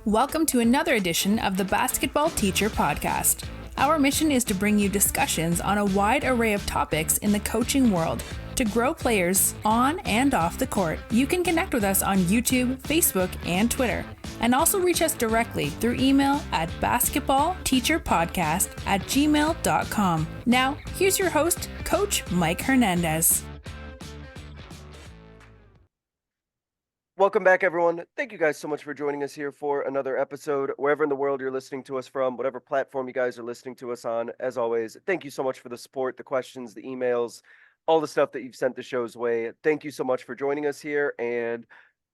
Welcome to another edition of the Basketball Teacher Podcast. Our mission is to bring you discussions on a wide array of topics in the coaching world to grow players on and off the court. You can connect with us on YouTube, Facebook, and Twitter, and also reach us directly through email at basketballteacherpodcast@gmail.com. Now, here's your host, Coach Mike Hernandez. Welcome back, everyone. Thank you guys so much for joining us here for another episode, wherever in the world you're listening to us from, whatever platform you guys are listening to us on. As always, thank you so much for the support, the questions, the emails, all the stuff that you've sent the show's way. Thank you so much for joining us here, and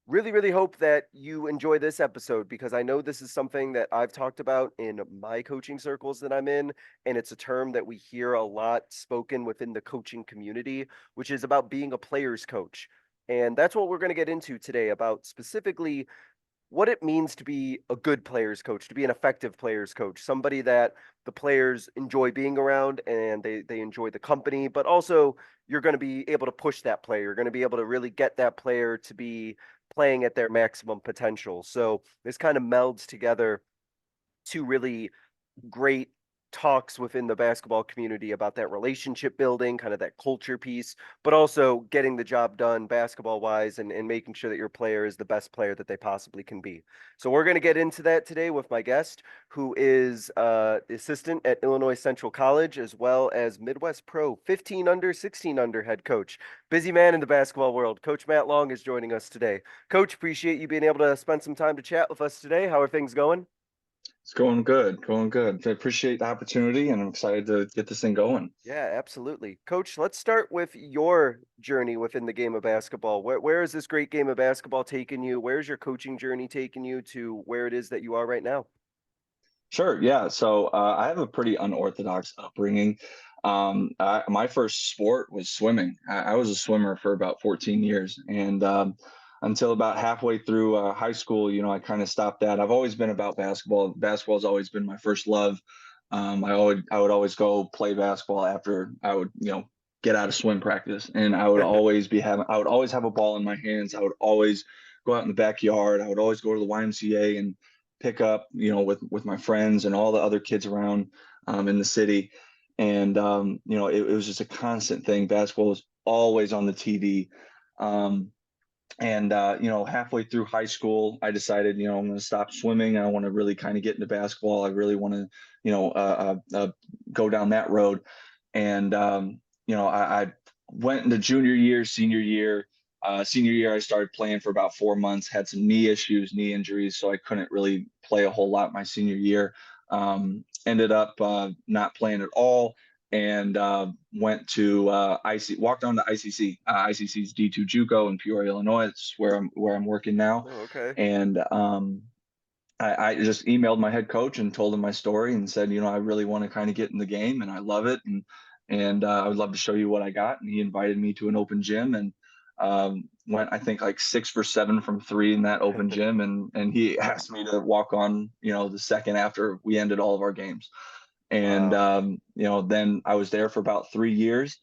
really hope that you enjoy this episode, because I know this is something that I've talked about in my coaching circles that I'm in, and it's a term that we hear a lot spoken within the coaching community, which is about being a player's coach. And that's what we're going to get into today, about specifically what it means to be a good player's coach, to be an effective player's coach, somebody that the players enjoy being around and they enjoy the company, but also you're going to be able to push that player. You're going to be able to really get that player to be playing at their maximum potential. So this kind of melds together two really great talks within the basketball community about that relationship building, kind of that culture piece, but also getting the job done basketball wise and making sure that your player is the best player that they possibly can be. So we're going to get into that today with my guest, who is assistant at Illinois Central College, as well as Midwest Pro 15 under, 16 under head coach. Busy man in the basketball world. Coach Matt Long is joining us today. Coach, appreciate you being able to spend some time to chat with us today. How are things going? It's going good. I appreciate the opportunity, and I'm excited to get this thing going. Yeah, absolutely. Coach, let's start with your journey within the game of basketball. Where is this great game of basketball taking you? Where's your coaching journey taking you to where it is that you are right now? Sure. Yeah. So I have a pretty unorthodox upbringing. My first sport was swimming. I was a swimmer for about 14 years, and until about halfway through high school, I kind of stopped that. I've always been about basketball. Basketball has always been my first love. I would always go play basketball after I would get out of swim practice, and I would always have a ball in my hands. I would always go out in the backyard. I would always go to the YMCA and pick up, with my friends and all the other kids around in the city. And, it was just a constant thing. Basketball was always on the TV. Halfway through high school, I decided, I'm going to stop swimming. I want to really kind of get into basketball. I really want to, go down that road. And, I went into junior year, senior year. Senior year, I started playing for about 4 months, had some knee injuries, so I couldn't really play a whole lot my senior year. Ended up not playing at all, and walked on to ICC. ICC's D2 JUCO in Peoria, Illinois. It's where I'm working now. Oh, okay. And I just emailed my head coach and told him my story and said, I really want to kind of get in the game and I love it, and I would love to show you what I got. And he invited me to an open gym, and went, I think, like 6 for 7 from 3 in that open gym. And he asked me to walk on, the second after we ended all of our games. And, Wow. then I was there for about 3 years,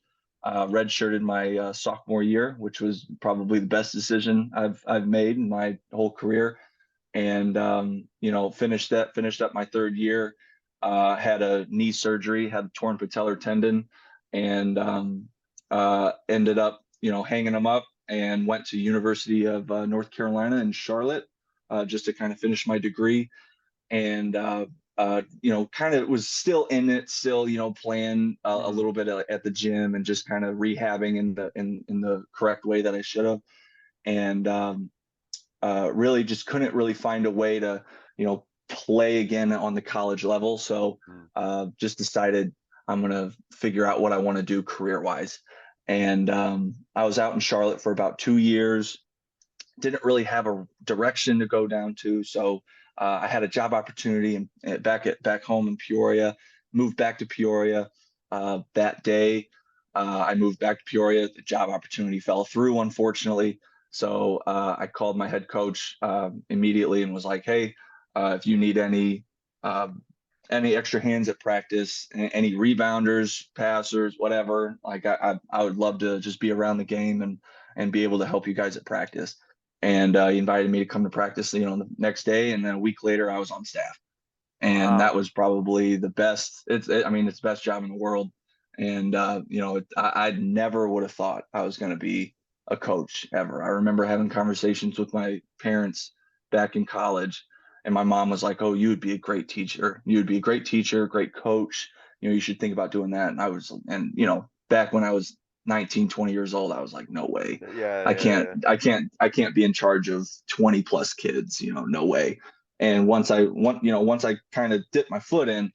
redshirted my sophomore year, which was probably the best decision I've made in my whole career. And, finished up my third year, had a knee surgery, had a torn patellar tendon, and ended up hanging them up and went to University of North Carolina in Charlotte, just to kind of finish my degree. And kind of was still in it, playing a little bit at the gym and just kind of rehabbing in the correct way that I should have. And really just couldn't really find a way to play again on the college level. So just decided I'm going to figure out what I want to do career wise. And I was out in Charlotte for about 2 years, didn't really have a direction to go down to. So I had a job opportunity back home in Peoria, moved back to Peoria that day. I moved back to Peoria. The job opportunity fell through, unfortunately. So I called my head coach immediately and was like, hey, if you need any extra hands at practice, any rebounders, passers, whatever, like I would love to just be around the game and be able to help you guys at practice. And he invited me to come to practice, the next day. And then a week later, I was on staff. And that Wow. was probably the best. I mean, it's the best job in the world. And I never would have thought I was going to be a coach ever. I remember having conversations with my parents back in college, and my mom was like, "Oh, you would be a great teacher. You would be a great teacher, great coach. You should think about doing that." Back when I was 19, 20 years old, I was like, "No way. Yeah, I yeah, can't, yeah. I can't be in charge of 20 plus kids. No way." And once I kind of dipped my foot in,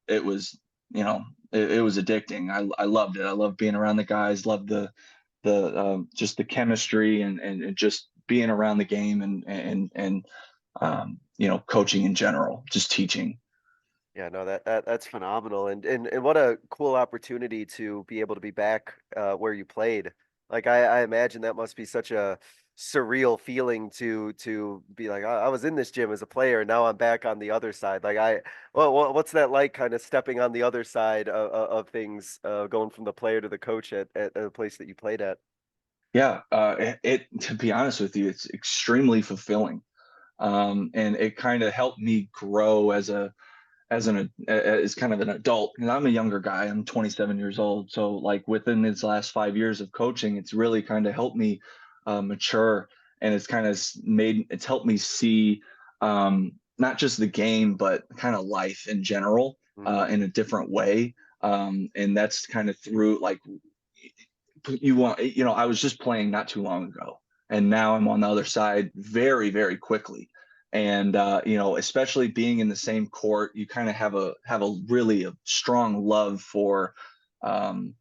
it was, it was addicting. I loved it. I loved being around the guys, loved just the chemistry and just being around the game and coaching in general, just teaching. Yeah, no, that's phenomenal, and what a cool opportunity to be able to be back where you played. Like I imagine that must be such a surreal feeling to be like, I was in this gym as a player, and now I'm back on the other side. What's that like, kind of stepping on the other side of things, going from the player to the coach at a place that you played at? Yeah, to be honest with you, it's extremely fulfilling. And it kind of helped me grow as kind of an adult. And I'm a younger guy. I'm 27 years old. So like within these last 5 years of coaching, it's really kind of helped me mature, and it's helped me see not just the game, but kind of life in general Hmm. in a different way. And that's kind of through like I was just playing not too long ago, and now I'm on the other side very, very quickly. And especially being in the same court, you kind of have a really a strong love for um,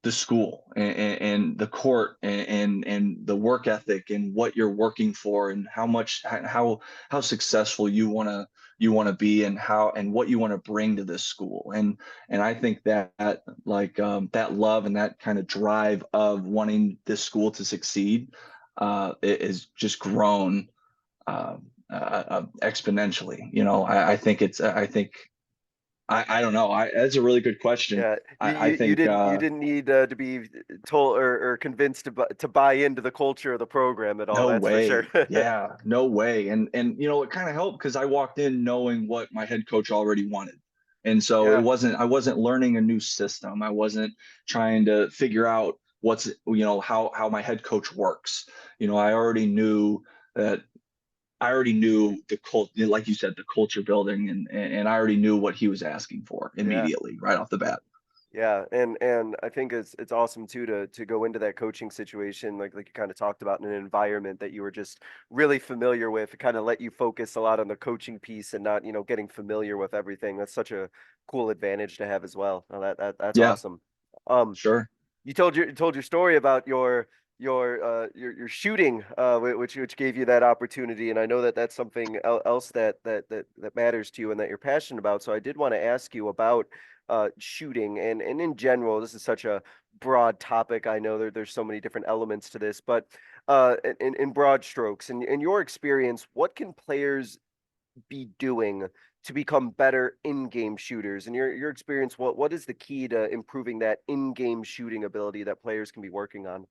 the school and the court and the work ethic and what you're working for and how successful you want to be and how and what you want to bring to this school. And I think that like that love and that kind of drive of wanting this school to succeed it has just grown exponentially. I don't know. That's a really good question. Yeah, I think you didn't need to be told or convinced to buy into the culture of the program at all. no That's for sure. way. Yeah, no way. And it kind of helped because I walked in knowing what my head coach already wanted. And so Yeah, I wasn't learning a new system. I wasn't trying to figure out how my head coach works. That I already knew the cult, like you said, the culture building, and I already knew what he was asking for yeah. immediately right off the bat. Yeah, and I think it's awesome too to go into that coaching situation like you kind of talked about in an environment that you were just really familiar with. It kind of let you focus a lot on the coaching piece and not, getting familiar with everything. That's such a cool advantage to have as well. No, that's Yeah, awesome. Um, sure. you told your story about your shooting, which gave you that opportunity, and I know that that's something else that matters to you and that you're passionate about. So I did want to ask you about shooting and in general. This is such a broad topic. I know there's so many different elements to this, but in broad strokes, in your experience, what can players be doing to become better in-game shooters? In your experience, what is the key to improving that in-game shooting ability that players can be working on?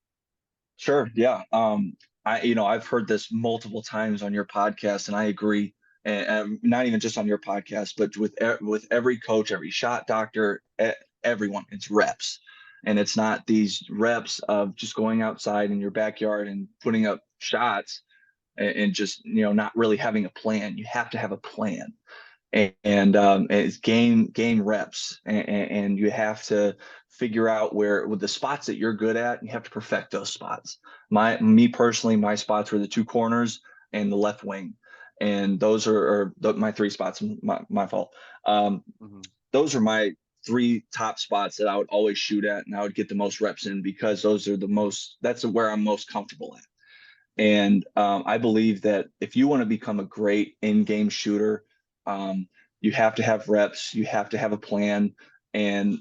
Sure. Yeah. I've heard this multiple times on your podcast, and I agree. And not even just on your podcast, but with every coach, every shot doctor, everyone, it's reps, and it's not these reps of just going outside in your backyard and putting up shots and just not really having a plan. You have to have a plan, and it's gain reps, and you have to figure out where with the spots that you're good at, you have to perfect those spots. Me personally, my spots were the two corners and the left wing, and those are my three spots. My fault. Hmm. Those are my three top spots that I would always shoot at, and I would get the most reps in because that's where I'm most comfortable at. And I believe that if you want to become a great in-game shooter, um, you have to have reps, you have to have a plan. And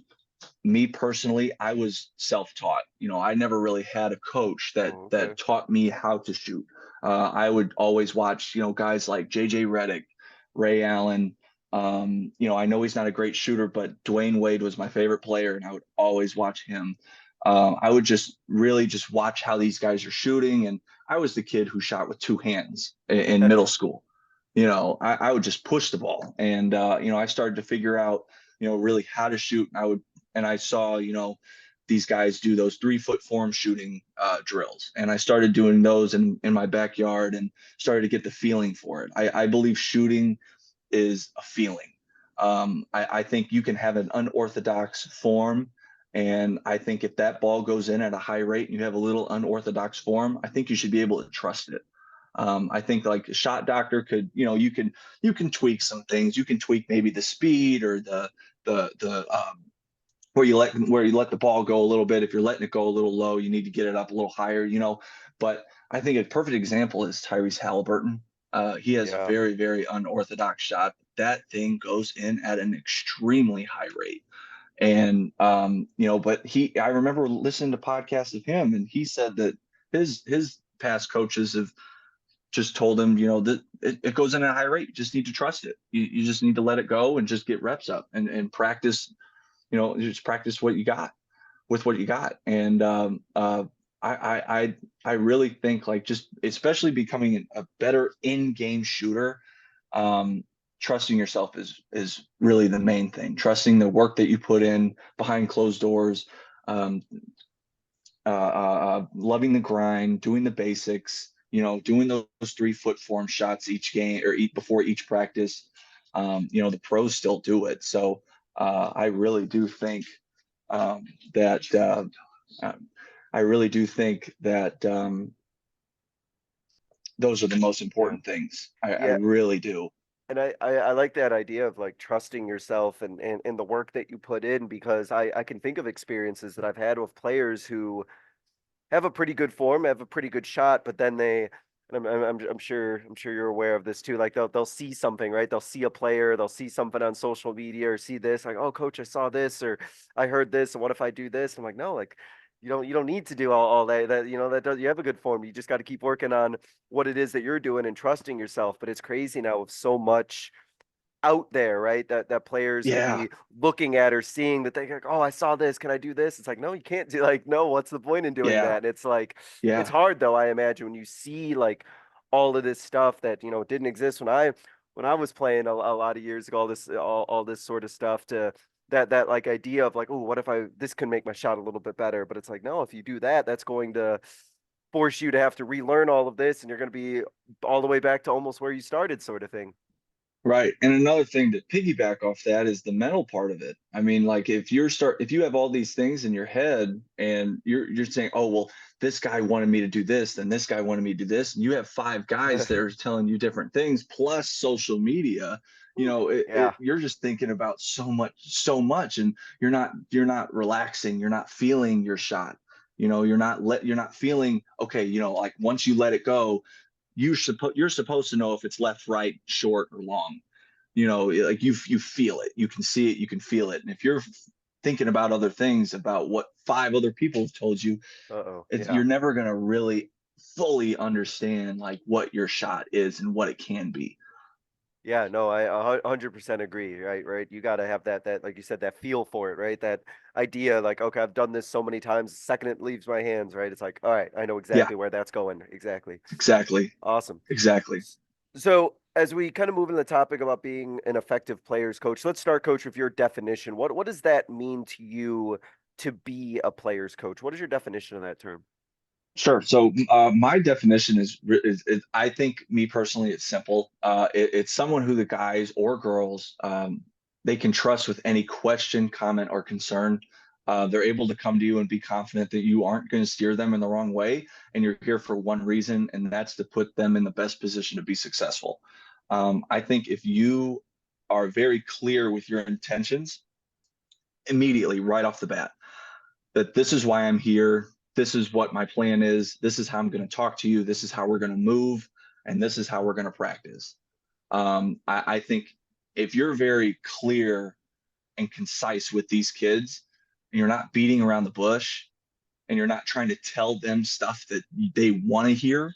me personally, I was self-taught. I never really had a coach that Oh, okay. that taught me how to shoot. I would always watch, guys like JJ Redick, Ray Allen. I know he's not a great shooter, but Dwayne Wade was my favorite player, and I would always watch him. I would just really just watch how these guys are shooting, and I was the kid who shot with two hands in middle school. I would just push the ball, and I started to figure out, really how to shoot. And I saw, these guys do those 3-foot form shooting drills, and I started doing those in my backyard and started to get the feeling for it. I believe shooting is a feeling. I think you can have an unorthodox form. And I think if that ball goes in at a high rate and you have a little unorthodox form, I think you should be able to trust it. I think like a shot doctor could, you can tweak some things. You can tweak maybe the speed or the where you let the ball go a little bit. If you're letting it go a little low, you need to get it up a little higher. But I think a perfect example is Tyrese Halliburton. He has a Yeah. very, very unorthodox shot. That thing goes in at an extremely high rate. And but I remember listening to podcasts of him, and he said that his past coaches have just told him, that it goes in at a high rate. You just need to trust it. You just need to let it go and just get reps up and practice, just practice what you got with what you got. And I really think, like, just especially becoming a better in-game shooter, um, trusting yourself is really the main thing. Trusting the work that you put in behind closed doors, um, loving the grind, doing the basics. Doing those 3-foot form shots each game or before each practice. The pros still do it. So I really do think um, that I really do think that those are the most Yeah. important things. I Yeah. really do. And I like that idea of like trusting yourself and the work that you put in, because I can think of experiences that I've had with players who have a pretty good form, have a pretty good shot, but then and I'm sure you're aware of this too. Like they'll see something, right? They'll see a player, they'll see something on social media or see this, like, oh coach, I saw this or I heard this, and what if I do this? I'm like, no, like you don't need to do all that that does, you have a good form. You just got to keep working on what it is that you're doing and trusting yourself. But it's crazy now with so much out there, right? That players could Yeah, be looking at or seeing that they like, oh, I saw this. Can I do this? It's like, no, you can't do, like, no, what's the point in doing yeah, that? And it's like, it's yeah, hard though, I imagine, when you see like all of this stuff that, didn't exist when I was playing a lot of years ago, all this sort of stuff to that like idea of like, oh, what if this can make my shot a little bit better? But it's like, no, if you do that, that's going to force you to have to relearn all of this, and you're going to be all the way back to almost where you started, sort of thing. right. And another thing to piggyback off that is the mental part of it. I mean, like if you have all these things in your head and you're saying, oh well, this guy wanted me to do this, then this guy wanted me to do this, and you have 5 guys that are telling you different things plus social media, Yeah. you're just thinking about so much, and you're not relaxing, you're not feeling your shot. You're not feeling okay, like once you let it go, you're supposed to know if it's left, right, short, or long. Like you feel it, you can see it, you can feel it. And if you're thinking about other things, about what 5 other people have told you, Uh-oh. you're Yeah. never going to really fully understand like what your shot is and what it can be. Yeah, no, I 100% agree, right? Right. You got to have that, like you said, that feel for it, right? That idea, like, okay, I've done this so many times, the second it leaves my hands, right? It's like, all right, I know Yeah, exactly where that's going. Exactly. exactly, Awesome. exactly. So, as we kind of move into the topic about being an effective players coach, let's start, coach, with your definition. What does that mean to you to be a players coach? What is your definition of that term? Sure. So my definition is, I think, me personally, it's simple. It's someone who the guys or girls, they can trust with any question, comment, or concern. They're able to come to you and be confident that you aren't going to steer them in the wrong way, and you're here for one reason, and that's to put them in the best position to be successful. I think if you are very clear with your intentions immediately, right off the bat, that this is why I'm here. This is what my plan is. This is how I'm going to talk to you. This is how we're going to move. And this is how we're going to practice. I think if you're very clear and concise with these kids, and you're not beating around the bush, and you're not trying to tell them stuff that they want to hear,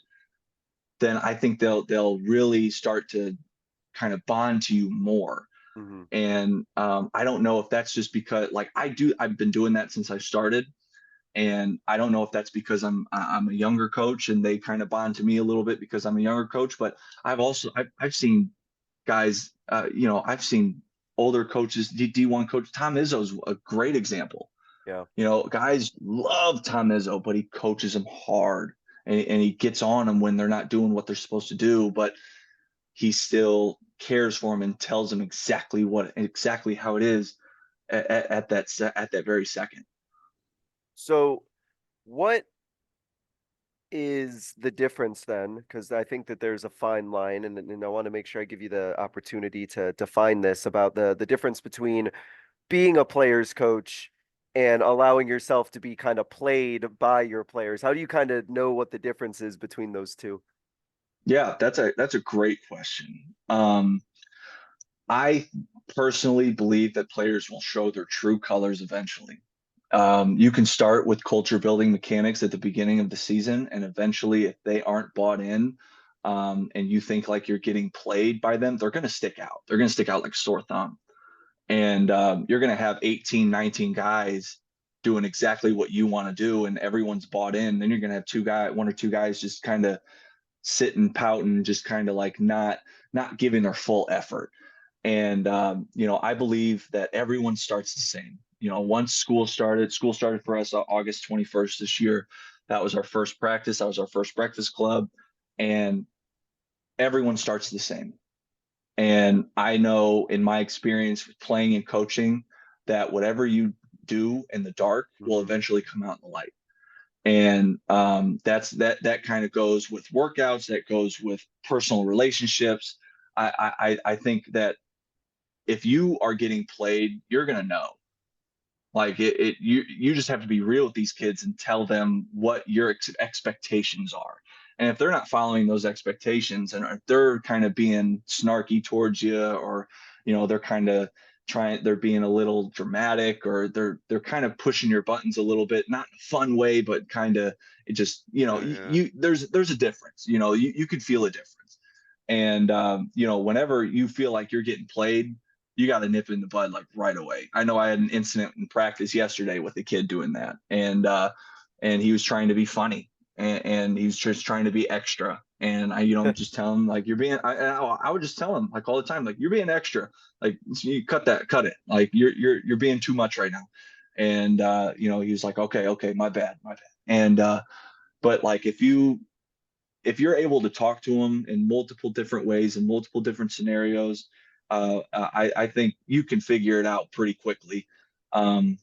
then I think they'll really start to kind of bond to you more. Hmm. And I don't know if that's just because, like, I've been doing that since I started. And I don't know if that's because I'm a younger coach and they kind of bond to me a little bit because I'm a younger coach, but I've seen guys, I've seen older coaches, D1 coach Tom Izzo's a great example. Yeah. Guys love Tom Izzo, but he coaches them hard, and he gets on them when they're not doing what they're supposed to do, but he still cares for them and tells them exactly how it is at that very second. So what is the difference then? Because I think that there's a fine line, and I want to make sure I give you the opportunity to define this about the difference between being a player's coach and allowing yourself to be kind of played by your players. How do you kind of know what the difference is between those two? Yeah, that's a great question. I personally believe that players will show their true colors eventually. You can start with culture building mechanics at the beginning of the season, and eventually, if they aren't bought in, and you think like you're getting played by them, they're going to stick out. They're going to stick out like a sore thumb. And you're going to have 18, 19 guys doing exactly what you want to do, and everyone's bought in. Then you're going to have one or two guys just kind of sitting, pouting, just kind of like not giving their full effort. And I believe that everyone starts the same. Once school started for us August 21st this year. That was our first practice. That was our first breakfast club, and everyone starts the same. And I know in my experience with playing and coaching that whatever you do in the dark will Mhm. eventually come out in the light. And that kind of goes with workouts, that goes with personal relationships. I think that if you are getting played, you're gonna know. Like you just have to be real with these kids and tell them what your expectations are. And if they're not following those expectations, and if they're kind of being snarky towards you, or they're kind of they're being a little dramatic, or they're kind of pushing your buttons a little bit, not in a fun way, but kind of it just Yeah. there's a difference. You could feel a difference. And whenever you feel like you're getting played, you got to nip in the bud like right away. I know I had an incident in practice yesterday with a kid doing that, and he was trying to be funny, and he was just trying to be extra. And I just tell him like you're being. I would just tell him like all the time like you're being extra. Like you cut it. Like you're being too much right now. And he was like, okay, my bad. And but like if you're able to talk to them in multiple different ways in multiple different scenarios, I think you can figure it out pretty quickly. Um,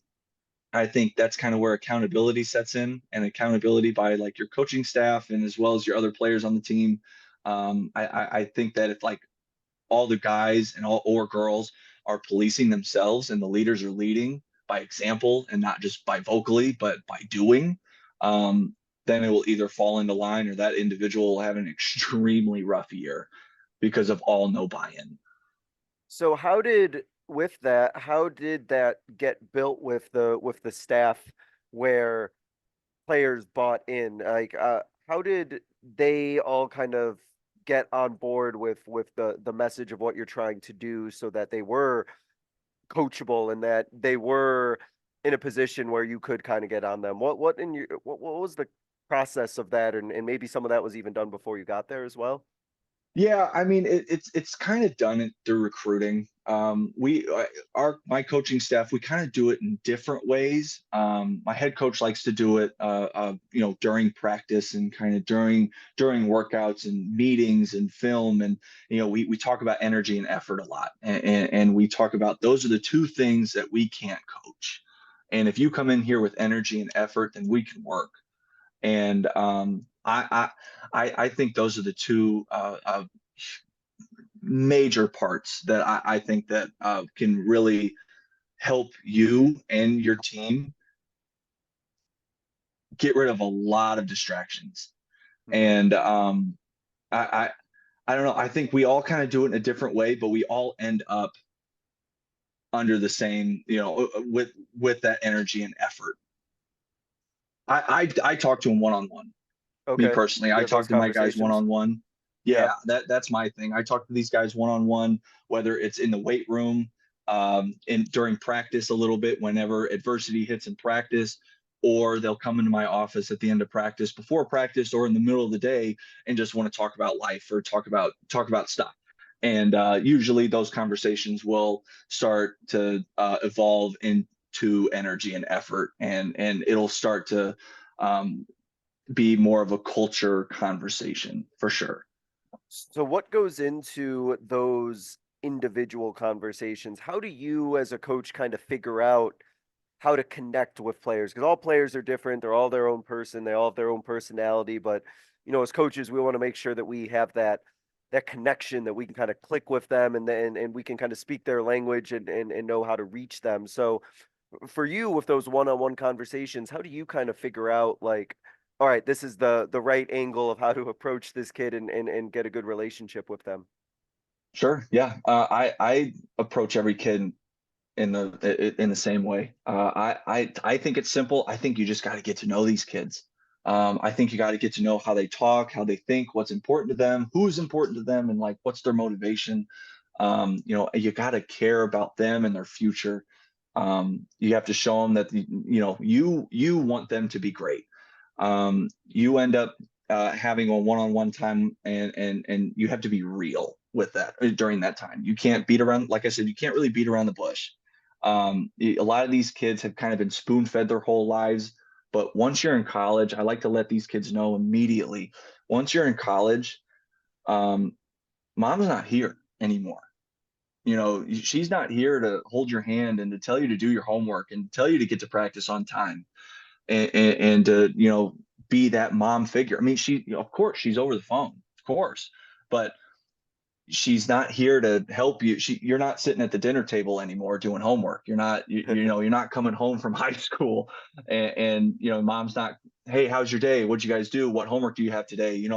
I think that's kind of where accountability sets in, and accountability by like your coaching staff and as well as your other players on the team. I think that if like all the guys and all or girls are policing themselves and the leaders are leading by example and not just by vocally but by doing, um, then it will either fall into line or that individual will have an extremely rough year because of all no buy-in. So how did that get built with the staff where players bought in? Like how did they all kind of get on board with the message of what you're trying to do so that they were coachable and that they were in a position where you could kind of get on them? What was the process of that, and maybe some of that was even done before you got there as well? Yeah, I mean it's kind of done through recruiting. My coaching staff, we kind of do it in different ways. My head coach likes to do it, during practice and kind of during workouts and meetings and film, and we talk about energy and effort a lot, and we talk about those are the two things that we can't coach. And if you come in here with energy and effort, then we can work. And I think those are the two major parts that I think that can really help you and your team get rid of a lot of distractions. Hmm. And I, I don't know. I think we all kind of do it in a different way, but we all end up under the same, with that energy and effort. I talk to them one on one. Me Okay. personally, You I have those talk to my guys one conversations. on one. Yeah. Yeah, that's my thing. I talk to these guys one on one, whether it's in the weight room, in during practice a little bit, whenever adversity hits in practice, or they'll come into my office at the end of practice, before practice, or in the middle of the day, and just want to talk about life or talk about stuff. And usually those conversations will start to evolve into energy and effort, and it'll start to um, be more of a culture conversation for sure. So what goes into those individual conversations? How do you as a coach kind of figure out how to connect with players? Because all players are different. They're all their own person. They all have their own personality. But as coaches, we want to make sure that we have that connection, that we can kind of click with them, and then and we can kind of speak their language, and know how to reach them. So for you, with those one-on-one conversations, how do you kind of figure out, like, all right, this is the right angle of how to approach this kid, and get a good relationship with them? Sure. Yeah. I approach every kid in the same way. I think it's simple. I think you just got to get to know these kids. I think you got to get to know how they talk, how they think, what's important to them, who's important to them, and like what's their motivation. You got to care about them and their future. You have to show them that you want them to be great. You end up having a one-on-one time, and you have to be real with that during that time. You can't beat around, like I said, you can't really beat around the bush. A lot of these kids have kind of been spoon-fed their whole lives, but once you're in college, I like to let these kids know immediately. Once you're in college, um, mom's not here anymore. She's not here to hold your hand and to tell you to do your homework and tell you to get to practice on time, and to be that mom figure. I mean, of course she's over the phone, of course, but she's not here to help you. You're not sitting at the dinner table anymore doing homework. You're not coming home from high school, and mom's not, hey, how's your day, what'd you guys do, what homework do you have today?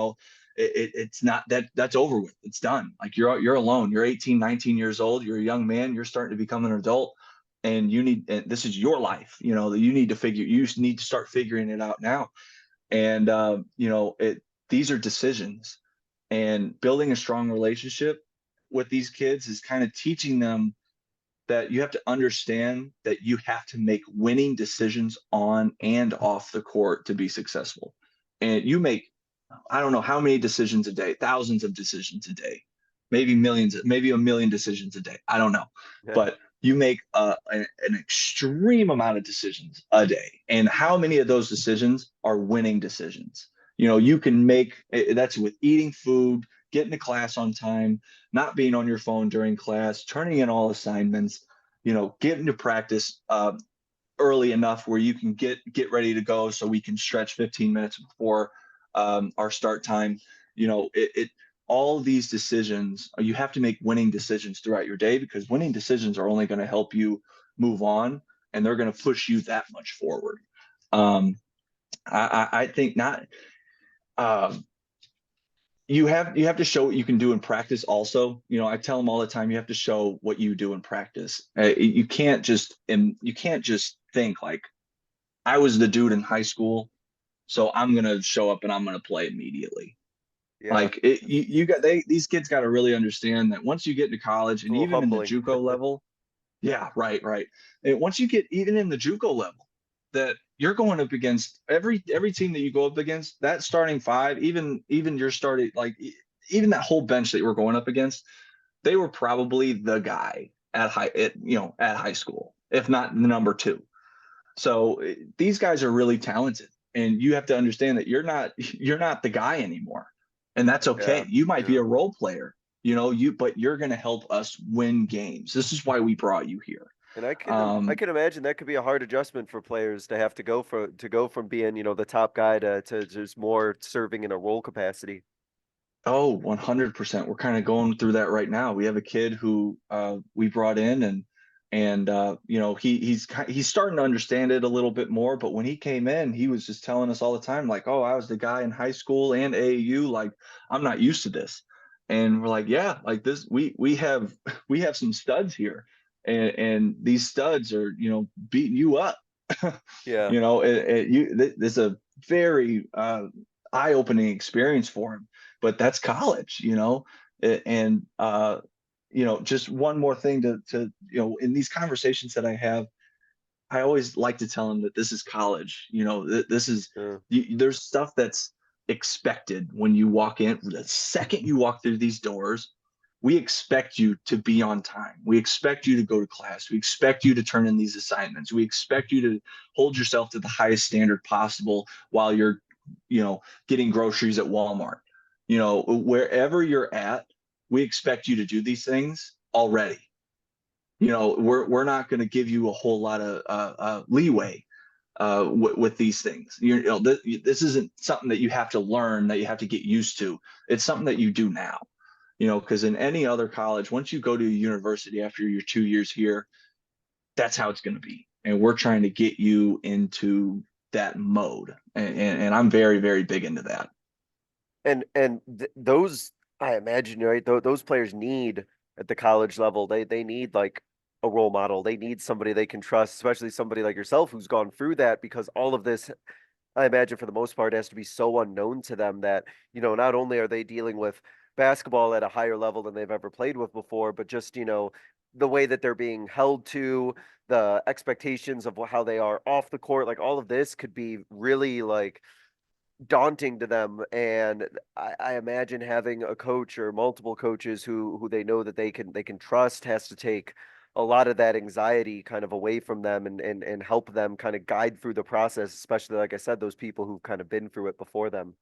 It's not that's over with, it's done. Like you're alone, you're 18, 19 years old, you're a young man, you're starting to become an adult, and this is your life, that you need to start figuring it out now. And these are decisions, and building a strong relationship with these kids is kind of teaching them that you have to understand that you have to make winning decisions on and off the court to be successful. And you make, I don't know how many decisions a day, thousands of decisions a day, maybe millions, maybe a million decisions a day. I don't know. But you make an extreme amount of decisions a day. And how many of those decisions are winning decisions? You can make that's with eating food, getting to class on time, not being on your phone during class, turning in all assignments, getting to practice early enough where you can get ready to go so we can stretch 15 minutes before our start time. All of these decisions, you have to make winning decisions throughout your day, because winning decisions are only going to help you move on, and they're going to push you that much forward. I think not. Um, you have to show what you can do in practice also. I tell them all the time, you have to show what you do in practice. You can't just think like, I was the dude in high school, so I'm going to show up and I'm going to play immediately. Yeah, Like these kids got to really understand that once you get into college, it's a and little even in the humbling. JUCO level. Yeah, right, right. And once you get even in the JUCO level, that you're going up against every team that you go up against, that starting five, even your starting, like even that whole bench that you were going up against, they were probably the guy at high school, if not the number two. So these guys are really talented, and you have to understand that you're not the guy anymore, and that's Yeah, okay. You might be yeah. a role player, but you're going to help us win games. This is why we brought you here. And I Um, can imagine that could be a hard adjustment for players to have to go from being, the top guy to just more serving in a role capacity. Oh, 100%. We're kind of going through that right now. We have a kid who we brought in, and he's starting to understand it a little bit more. But when he came in, he was just telling us all the time, like, "Oh, I was the guy in high school and AAU. Like, I'm not used to this." And we're like, "Yeah, like this. We have we have some studs here, and these studs are beating you up." Yeah. This is a very eye-opening experience for him, but that's college. And just one more thing to in these conversations that I have, I always like to tell them that this is college. This is Yeah. there's stuff that's expected when you walk in. The second you walk through these doors, we expect you to be on time. We expect you to go to class. We expect you to turn in these assignments. We expect you to hold yourself to the highest standard possible while you're, getting groceries at Walmart. Wherever you're at, we expect you to do these things already. We're not going to give you a whole lot of leeway with these things. This isn't something that you have to learn, that you have to get used to. It's something that you do now. Because in any other college, once you go to a university after your 2 years here, that's how it's going to be. And we're trying to get you into that mode. And I'm very, very big into that. And those, I imagine, right? Those players need at the college level. They need like a role model. They need somebody they can trust, especially somebody like yourself who's gone through that. Because all of this, I imagine, for the most part, has to be so unknown to them that not only are they dealing with basketball at a higher level than they've ever played with before, but just the way that they're being held to, the expectations of how they are off the court, like all of this could be really like daunting to them. And I imagine having a coach or multiple coaches who they know that they can trust has to take a lot of that anxiety kind of away from them, and help them kind of guide through the process, especially like I said, those people who've kind of been through it before them.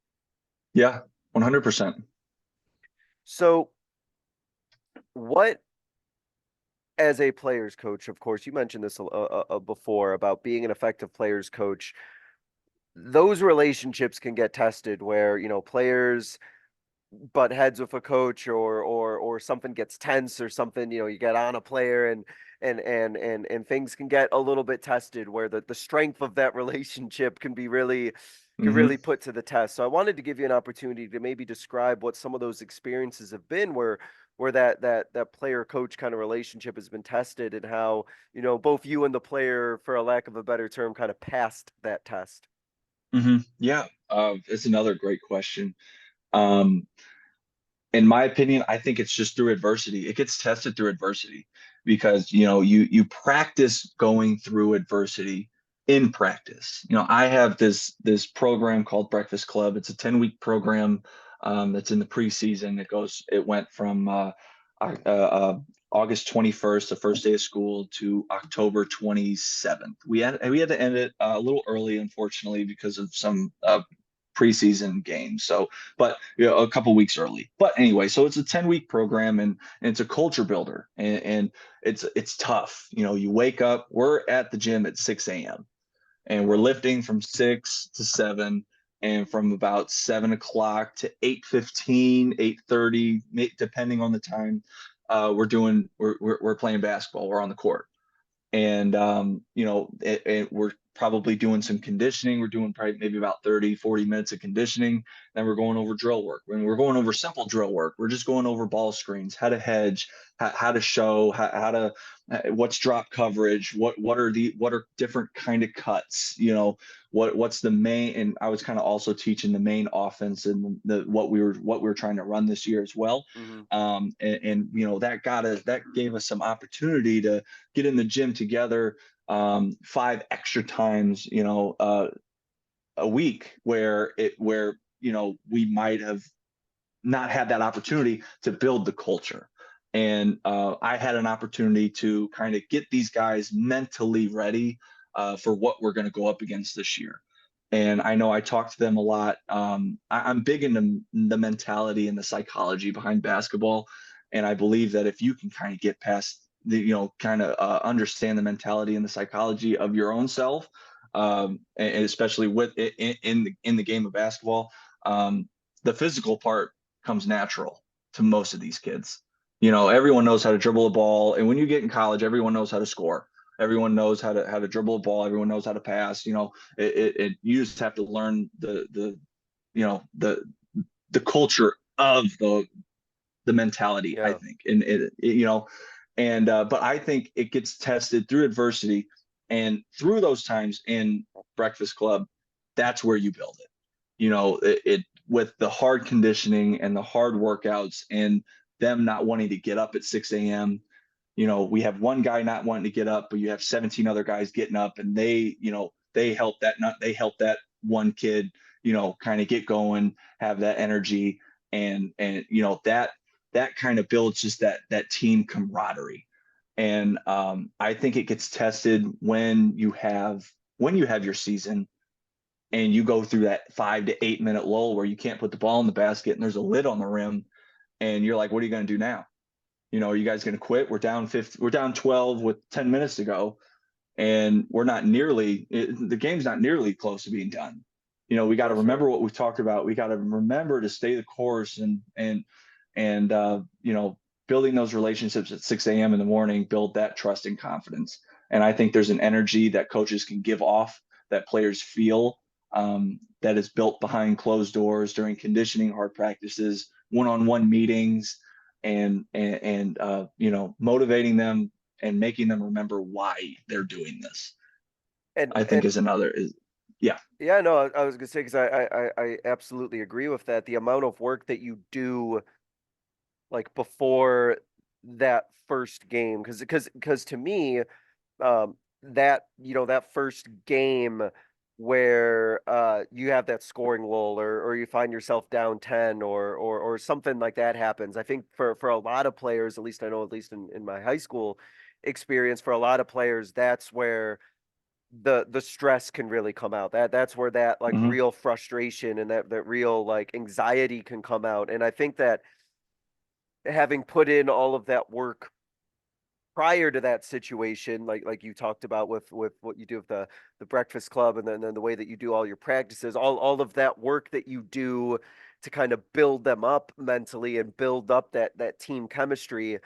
Yeah, 100%. So what, as a players coach, of course, you mentioned this before about being an effective players coach, those relationships can get tested where players butt heads with a coach, or something gets tense, or something, you get on a player, and things can get a little bit tested where the strength of that relationship can really Hmm. put to the test. So I wanted to give you an opportunity to maybe describe what some of those experiences have been where that player coach kind of relationship has been tested, and how both you and the player, for a lack of a better term, kind of passed that test. Yeah, it's another great question. Um, in my opinion, I think it's just through adversity. It gets tested through adversity because you practice going through adversity in practice. I have this program called Breakfast Club. It's a 10-week program that's in the preseason. It went from uh, uh, August 21st, the first day of school, to October 27th. We had to end it a little early, unfortunately, because of some preseason games. So, but a couple weeks early. But anyway, so it's a 10-week program, and it's a culture builder, and it's tough. You wake up. We're at the gym at 6 a.m. and we're lifting from 6 to 7, and from about 7 o'clock to 8:15, 8:30, depending on the time. We're playing basketball. We're on the court, and we're probably doing some conditioning. We're doing probably maybe about 30, 40 minutes of conditioning. Then we're going over drill work. When we're going over simple drill work, we're just going over ball screens, how to hedge, how to show, how to what's drop coverage, what are different kind of cuts, what's the main. And I was kind of also teaching the main offense and what we were trying to run this year as well. Hmm. That gave us some opportunity to get in the gym together 5 extra times, a week, where we might have not had that opportunity to build the culture. And I had an opportunity to kind of get these guys mentally ready for what we're going to go up against this year. And I know I talk to them a lot. I'm big into the mentality and the psychology behind basketball. And I believe that if you can kind of get past kind of understand the mentality and the psychology of your own self, and especially with in the game of basketball, the physical part comes natural to most of these kids. Everyone knows how to dribble a ball, and when you get in college, everyone knows how to score. Everyone knows how to dribble a ball. Everyone knows how to pass. You just have to learn you know the the culture of the mentality, I Yeah. think. And but I think it gets tested through adversity, and through those times in Breakfast Club, that's where you build it. It with the hard conditioning and the hard workouts, and them not wanting to get up at 6 a.m. we have one guy not wanting to get up, but you have 17 other guys getting up, and they help that one kid, kind of get going, have that energy, and that kind of builds just that team camaraderie. And I think it gets tested when you have your season and you go through that 5 to 8 minute lull where you can't put the ball in the basket and there's a lid on the rim, and you're like, what are you going to do now? Are you guys going to quit? We're down 12 with 10 minutes to go, and the game's not nearly close to being done. We got to For sure. remember what we've talked about. We got to remember to stay the course, and building those relationships at 6 a.m. in the morning, build that trust and confidence. And I think there's an energy that coaches can give off, that players feel, that is built behind closed doors during conditioning, hard practices, one-on-one meetings, and motivating them and making them remember why they're doing this. I think And is another is yeah. yeah, no, I was gonna say, because I absolutely agree with that. The amount of work that you do, like, before that first game, because to me, that that first game where you have that scoring lull, or you find yourself down 10, or something like that happens. I think for a lot of players, at least I know, at least in my high school experience, for a lot of players, that's where the stress can really come out. That's where that, like, Hmm. real frustration and that real, like, anxiety can come out. And I think that having put in all of that work prior to that situation, like you talked about with what you do with the breakfast club, and then the way that you do all your practices, all of that work that you do to kind of build them up mentally and build up that team chemistry,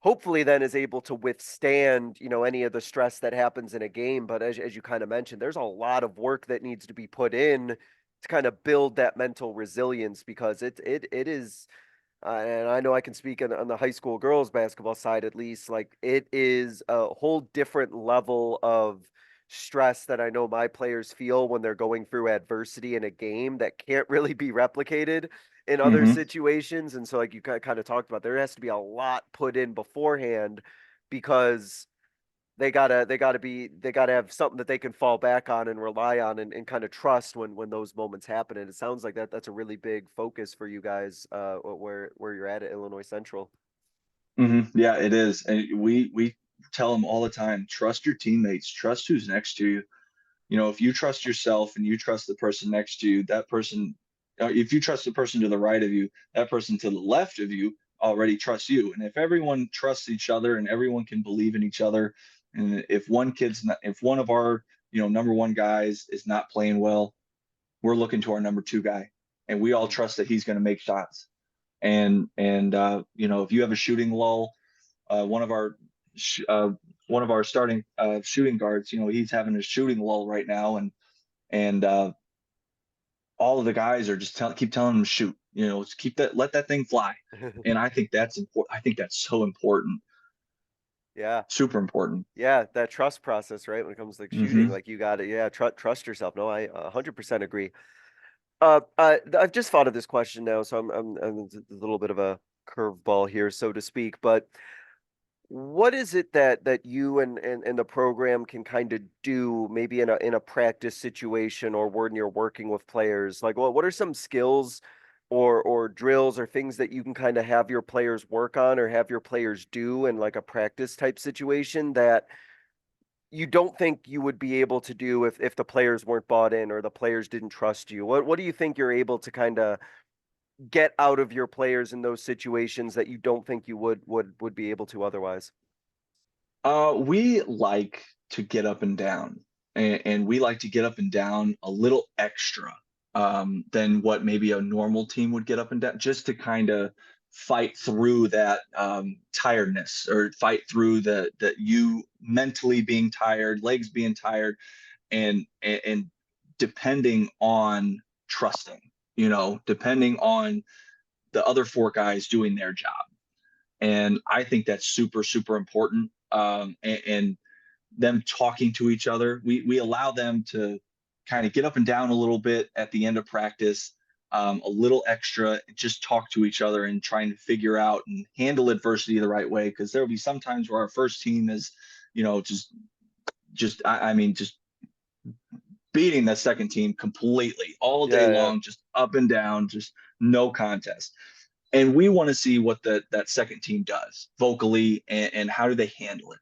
hopefully then is able to withstand, any of the stress that happens in a game. But as you kind of mentioned, there's a lot of work that needs to be put in to kind of build that mental resilience, because it is, and I know I can speak on the high school girls basketball side, at least. Like, it is a whole different level of stress that I know my players feel when they're going through adversity in a game that can't really be replicated in other Hmm. situations. And so, like you kind of talked about, there has to be a lot put in beforehand, because they gotta have something that they can fall back on and rely on, and kind of trust when those moments happen. And it sounds like that's a really big focus for you guys, where you're at Illinois Central. Hmm. Yeah, it is. And we tell them all the time, trust your teammates, trust who's next to you. If you trust yourself and you trust the person next to you, if you trust the person to the right of you, that person to the left of you already trusts you. And if everyone trusts each other and everyone can believe in each other, and if one of our, number one guys is not playing well, we're looking to our number two guy, and we all Mhm. trust that he's going to make shots. And if you have a shooting lull, uh, one of our sh- uh, one of our starting shooting guards, he's having a shooting lull right now, and all of the guys are just keep telling him to shoot. Let that thing fly. And I think that's important. I think that's so important, Yeah, super important. yeah, that trust process, right? When it comes to, like, shooting, Hmm. like, you got to, yeah, trust yourself. No, I 100% agree. I've just thought of this question now, so I'm a little bit of a curveball here, so to speak. But what is it that you and the program can kind of do, maybe in a practice situation, or when you're working with players? Like, what are some skills or drills or things that you can kind of have your players work on, or have your players do in, like, a practice type situation, that you don't think you would be able to do if the players weren't bought in, or the players didn't trust you? What do you think you're able to kind of get out of your players in those situations that you don't think you would be able to otherwise? We like to get up and down, and we like to get up and down a little extra than what maybe a normal team would get up and down, just to kind of fight through that tiredness, or fight through the you mentally being tired, legs being tired, and depending on trusting, depending on the other four guys doing their job. And I think that's super, super important. And them talking to each other, we allow them to kind of get up and down a little bit at the end of practice, a little extra, just talk to each other and trying to figure out and handle adversity the right way. Because there will be some times where our first team is, I mean, just beating the second team completely all day Yeah, yeah. long, just up and down, just no contest. And we want to see what that second team does vocally, and how do they handle it.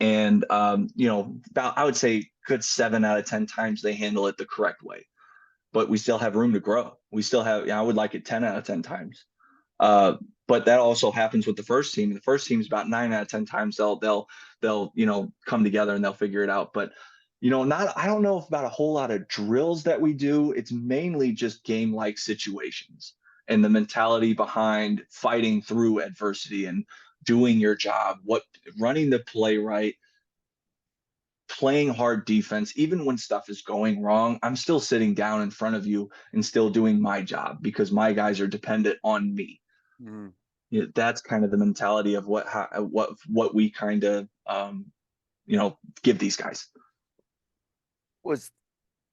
And about, I would say, good 7 out of 10 times they handle it the correct way. But we still have room to grow. We still have, I would like it 10 out of 10 times. Uh, but that also happens with the first team. The first team is about 9 out of 10 times they'll come together and they'll figure it out. But not, I don't know about a whole lot of drills that we do. It's mainly just game like situations and the mentality behind fighting through adversity and doing your job, running the play right, playing hard defense. Even when stuff is going wrong, I'm still sitting down in front of you and still doing my job because my guys are dependent on me. Mhm. That's kind of the mentality of what we kind of give these guys. Was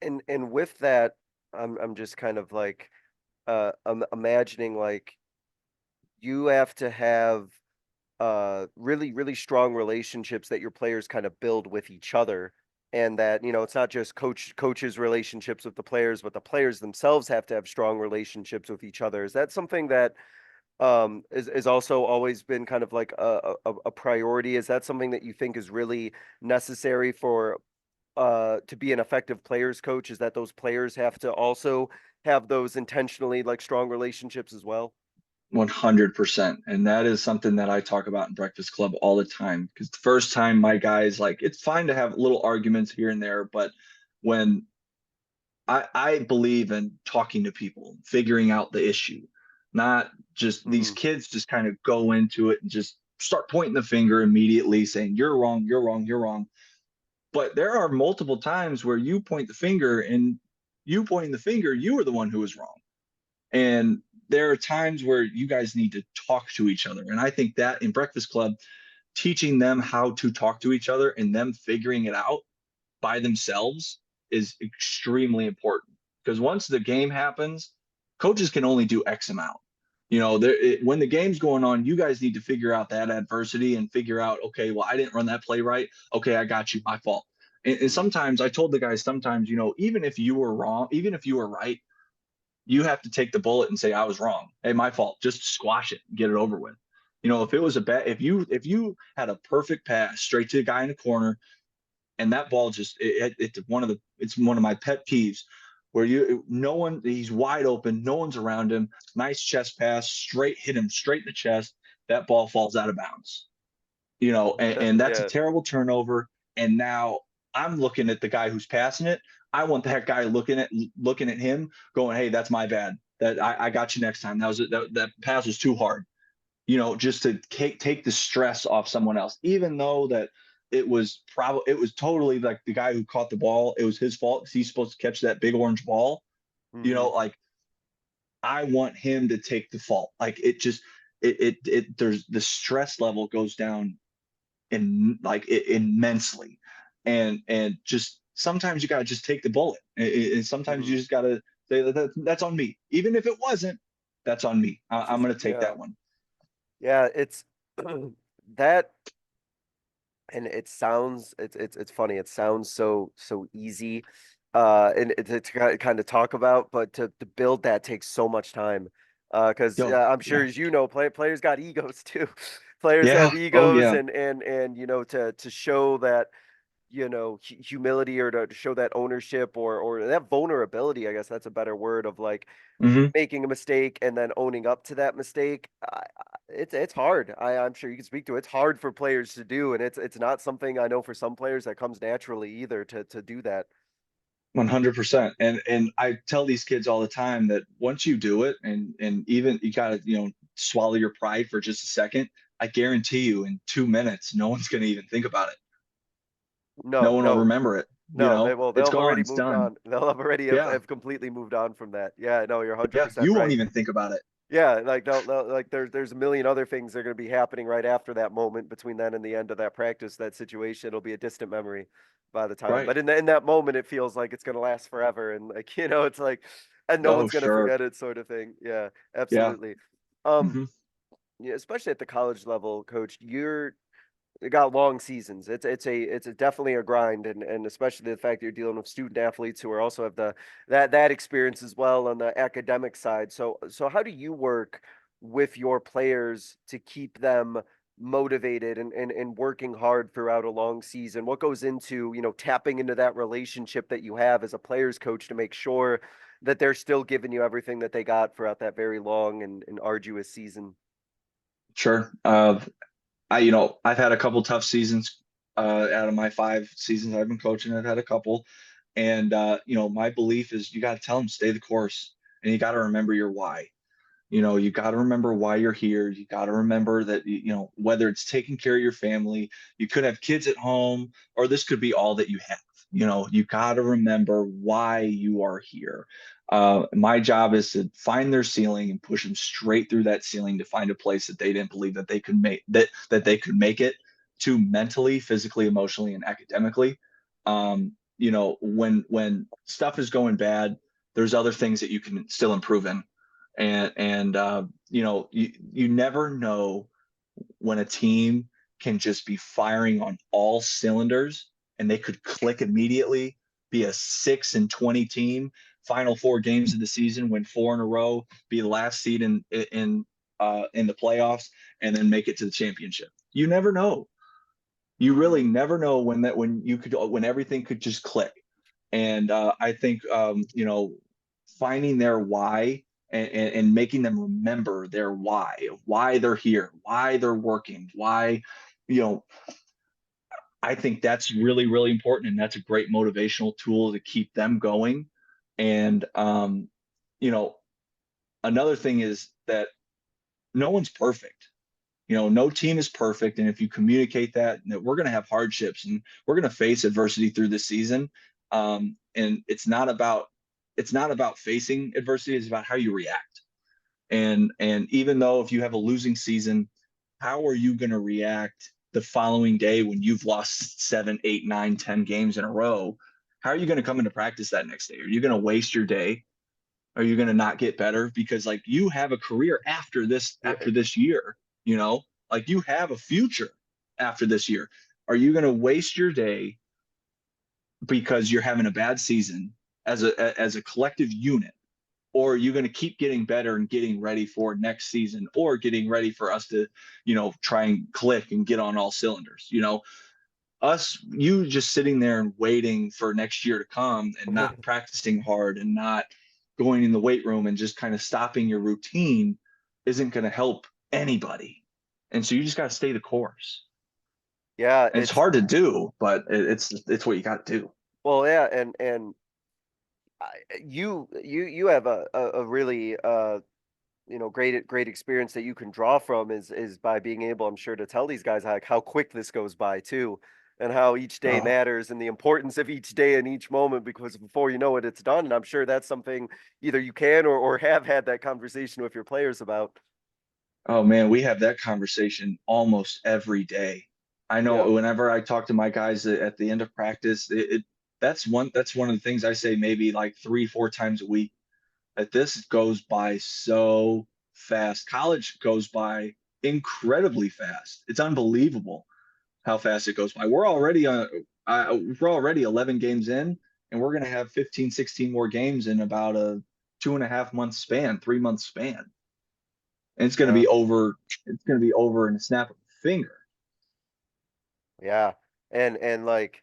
and with that, I'm just kind of like I'm imagining like you have to have really really strong relationships that your players kind of build with each other, and that it's not just coaches relationships with the players, but the players themselves have to have strong relationships with each other. Is that something that is also always been kind of like a priority? Is that something that you think is really necessary for to be an effective players coach? Is that those players have to also have those intentionally like strong relationships as well? 100%. And that is something that I talk about in Breakfast Club all the time. Because the first time my guys, like, it's fine to have little arguments here and there, but when I believe in talking to people, figuring out the issue, not just these Hmm. kids just kind of go into it and just start pointing the finger immediately saying, you're wrong, you're wrong, you're wrong. But there are multiple times where you point the finger, and you pointing the finger, you were the one who was wrong. And there are times where you guys need to talk to each other. And I think that in Breakfast Club, teaching them how to talk to each other and them figuring it out by themselves is extremely important. Because once the game happens, coaches can only do X amount. When the game's going on, you guys need to figure out that adversity and figure out, okay, well, I didn't run that play right. Okay, I got you, my fault. And Hmm. sometimes I told the guys, sometimes, even if you were wrong, even if you were right, you have to take the bullet and say, I was wrong. Hey, my fault. Just squash it, get it over with. If it was a bad, if you had a perfect pass straight to the guy in the corner, and that ball just it's one of my pet peeves, where no one, he's wide open, no one's around him, nice chest pass, straight, hit him straight in the chest, that ball falls out of bounds. And that's a Yeah. terrible turnover. And now I'm looking at the guy who's passing it. I want that guy looking at him, going, "Hey, that's my bad. That I got you next time. That pass was too hard." Just to take the stress off someone else, even though that it was totally like the guy who caught the ball. It was his fault. He's supposed to catch that big orange ball. Hmm. Like, I want him to take the fault. Like, there's the stress level goes down immensely. And just sometimes you got to just take the bullet, and sometimes Hmm. you just got to say that's on me, even if it wasn't. That's on me. I'm Just going to take yeah. that one. Yeah, it's that. And it sounds it's funny. It sounds so easy, and to kind of talk about, but to build that takes so much time. Because Yo, I'm sure, yeah, as you know, players got egos too. Players yeah, have oh egos, yeah. and to show that humility, or to show that ownership, or that vulnerability. I guess that's a better word, of like Hmm. making a mistake and then owning up to that mistake. It's hard. I'm sure you can speak to it. It's hard for players to do, and it's not something I know for some players that comes naturally either to do that. 100%. And I tell these kids all the time that once you do it, and even you got to swallow your pride for just a second, I guarantee you in 2 minutes no one's going to even think about it. No No, one will no, remember it. no. They'll It's have gone, already it's moved done. on. They'll have already Yeah, have completely moved on from that. Yeah, no, you're yeah, 100% you won't right. even think about it. Yeah, like like there's a million other things that are going to be happening right after that moment, between then and the end of that practice, that situation. It'll be a distant memory by the time. Right. But in that moment, it feels like it's going to last forever, and like it's like and no Oh, one's gonna sure. forget it, sort of thing. Yeah, Yeah. absolutely. Um, Hmm. yeah, especially at the college level, coach, you got long seasons. It's definitely a grind, and especially the fact that you're dealing with student athletes who are also have that experience as well on the academic side. So how do you work with your players to keep them motivated and working hard throughout a long season? What goes into, tapping into that relationship that you have as a players coach to make sure that they're still giving you everything that they got throughout that very long and arduous season? Sure. I've had a couple tough seasons out of my 5 seasons I've been coaching. I've had a couple, and my belief is you got to tell them stay the course, and you got to remember your why. You got to remember why you're here. You got to remember that, whether it's taking care of your family, you could have kids at home, or this could be all that you have. You got to remember why you are here. My job is to find their ceiling and push them straight through that ceiling to find a place that they didn't believe that they could make that they could make it to mentally, physically, emotionally, and academically. When stuff is going bad, there's other things that you can still improve in, and you never know when a team can just be firing on all cylinders and they could click immediately, be a 6-20 team, final 4 games of the season, win 4 in a row, be the last seed in the playoffs, and then make it to the championship. You never know. You really Mm. never know when everything could just click. And I think finding their why and making them remember their why they're here, why they're working, why, you know, I think that's really, really important. And that's a great motivational tool to keep them going. And, you know, another thing is that no one's perfect. No team is perfect. And if you communicate that we're going to have hardships and we're going to face adversity through the season. And it's not about facing adversity, it's about how you react. And even though if you have a losing season, how are you going to react the following day when you've lost 7, 8, 9, 10 games in a row? How are you going to come into practice that next day? Are you going to waste your day? Are you going to not get better? Because like you have a career Yeah. after this year, like you have a future after this year. Are you going to waste your day because you're having a bad season as a collective unit? Or are you going to keep getting better and getting ready for next season, or getting ready for us to, try and click and get on all cylinders? You just sitting there and waiting for next year to come and not practicing hard and not going in the weight room and just kind of stopping your routine isn't going to help anybody. And so you just got to stay the course. Yeah, And it's hard to do, but it's what you got to do. well, yeah, and you have a really great experience that you can draw from is by being able, I'm sure, to tell these guys how quick this goes by too, and how each day Oh, matters and the importance of each day and each moment, because before you know it, it's done. And I'm sure that's something either you can or have had that conversation with your players about. oh man, we have that conversation almost every day. I Yeah. know whenever I talk to my guys at the end of practice, that's one of the things I say maybe like 3, 4 times a week, that this goes by so fast. College goes by incredibly fast. It's unbelievable how fast it goes by. We're already 11 games in, and we're going to have 15, 16 more games in about a 2.5 month span, 3 month span. And it's going to Yeah. be over. It's going to be over in a snap of a finger. Yeah. And like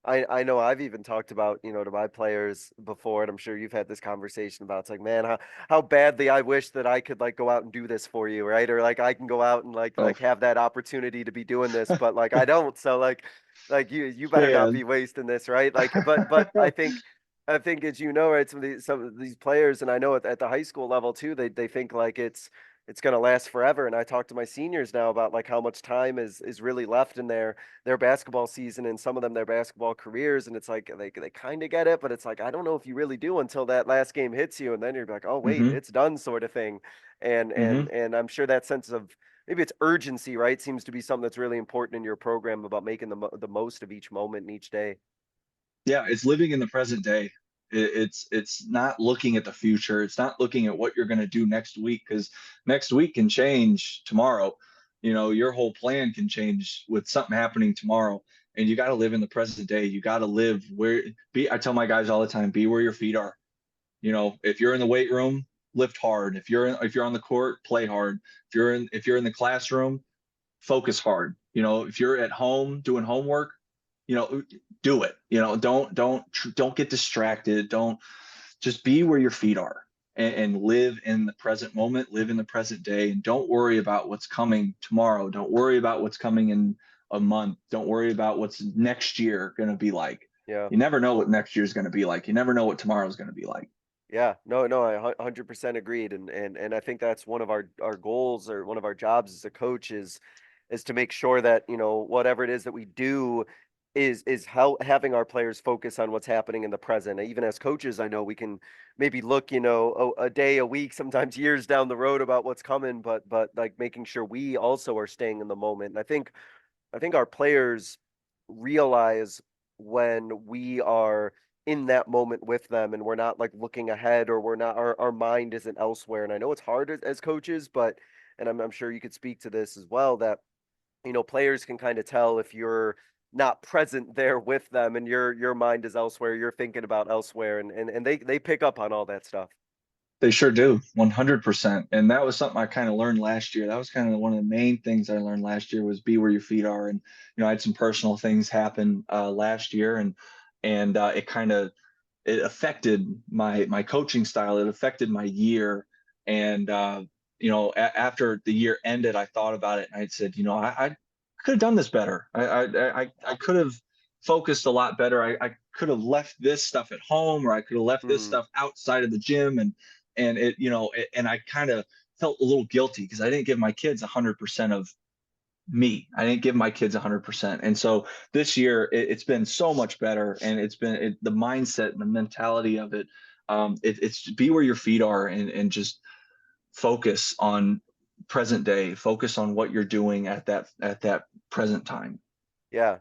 I know I've even talked about, to my players before, and I'm sure you've had this conversation about, it's like, man, how badly I wish that I could like go out and do this for you, right? Or like I can go out and Oh, have that opportunity to be doing this, but like I don't. So like you better not man. be wasting this, right? Like but I think as you know, right, some of these players, and I know at the high school level too, they think like it's going to last forever. And I talk to my seniors now about like how much time is really left in their basketball season, and some of them their basketball careers, and it's like they kind of get it, but it's like I don't know if you really do until that last game hits you, and then you're like, oh wait, Hmm. it's done, sort of thing. and and Hmm. and I'm sure that sense of maybe it's urgency, right, seems to be something that's really important in your program about making the most of each moment and each day. Yeah, it's living in the present day. It's not looking at the future. It's not looking at what you're going to do next week, because next week can change tomorrow. Your whole plan can change with something happening tomorrow, and you got to live in the present day. You got to live where be. I tell my guys all the time, be where your feet are. If you're in the weight room, lift hard. If you're on the court, play hard. If you're in the classroom, focus hard. If you're at home doing homework, do it. Don't get distracted. Don't Just be where your feet are, and live in the present moment, live in the present day, and don't worry about what's coming tomorrow. Don't worry about what's coming in a month. Don't worry about what's next year going to be like. Yeah. You never know what next year is going to be like. You never know what tomorrow is going to be like. Yeah, no, I 100% agreed, and I think that's one of our goals, or one of our jobs as a coach, is to make sure that, whatever it is that we do is how having our players focus on what's happening in the present. Even as coaches, I know we can maybe look, a day, a week, sometimes years down the road about what's coming, but like making sure we also are staying in the moment. And I think our players realize when we are in that moment with them, and we're not like looking ahead, or we're not, our mind isn't elsewhere. And I know it's hard as coaches, but, and I'm sure you could speak to this as well, that, players can kind of tell if you're not present there with them, and your mind is elsewhere, you're thinking about elsewhere, and they pick up on all that stuff. They sure do, 100%. And that was something I kind of learned last year. That was kind of one of the main things I learned last year, was be where your feet are. And I had some personal things happen last year, and it affected my coaching style. It affected my year. And after the year ended, I thought about it, and I said, I could have done this better. I could have focused a lot better. I could have left this stuff at home, or I could have left this Mm, stuff outside of the gym. And I kind of felt a little guilty, because I didn't give my kids 100% of me. I didn't give my kids 100%. And so this year, it's been so much better. And it's been the mindset and the mentality of it. It's be where your feet are, and just focus on present day, focus on what you're doing at that present time. yeah,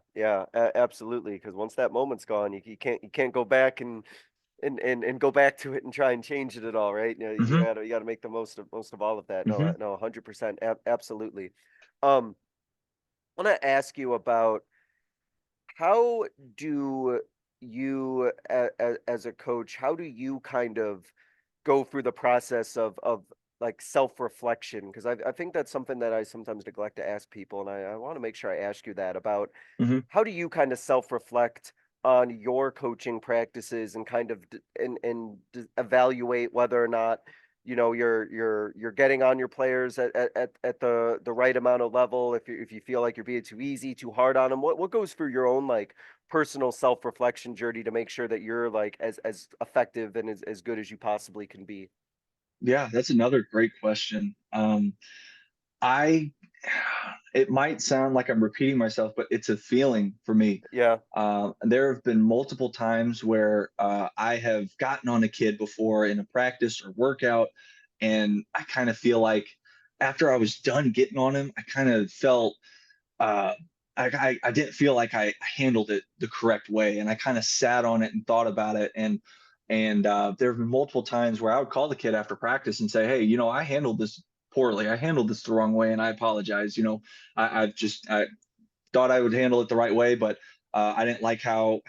absolutely. Because once that moment's gone, you can't go back and go back to it and try and change it at all, right? You Hmm. gotta make the most of all of that. No, Hmm. no, 100%, absolutely. Um, I want to ask you about, how do you, as a coach, how do you kind of go through the process of like self-reflection? Because I think that's something that I sometimes neglect to ask people, and I want to make sure I ask you that about, Hmm. how do you kind of self-reflect on your coaching practices, and kind of evaluate whether or not, you're getting on your players at the right amount of level, if you feel like you're being too easy, too hard on them? What goes through your own like personal self-reflection journey to make sure that you're like as effective and as good as you possibly can be? Yeah, that's another great question. I It might sound like I'm repeating myself, but it's a feeling for me. Yeah. There have been multiple times where I have gotten on a kid before in a practice or workout, and I kind of feel like after I was done getting on him, I kind of felt uh, I didn't feel like I handled it the correct way, and I kind of sat on it and thought about it, and there have been multiple times where I would call the kid after practice and say, hey, I handled this poorly. I handled this the wrong way, and I apologize. I thought I would handle it the right way, but I didn't like how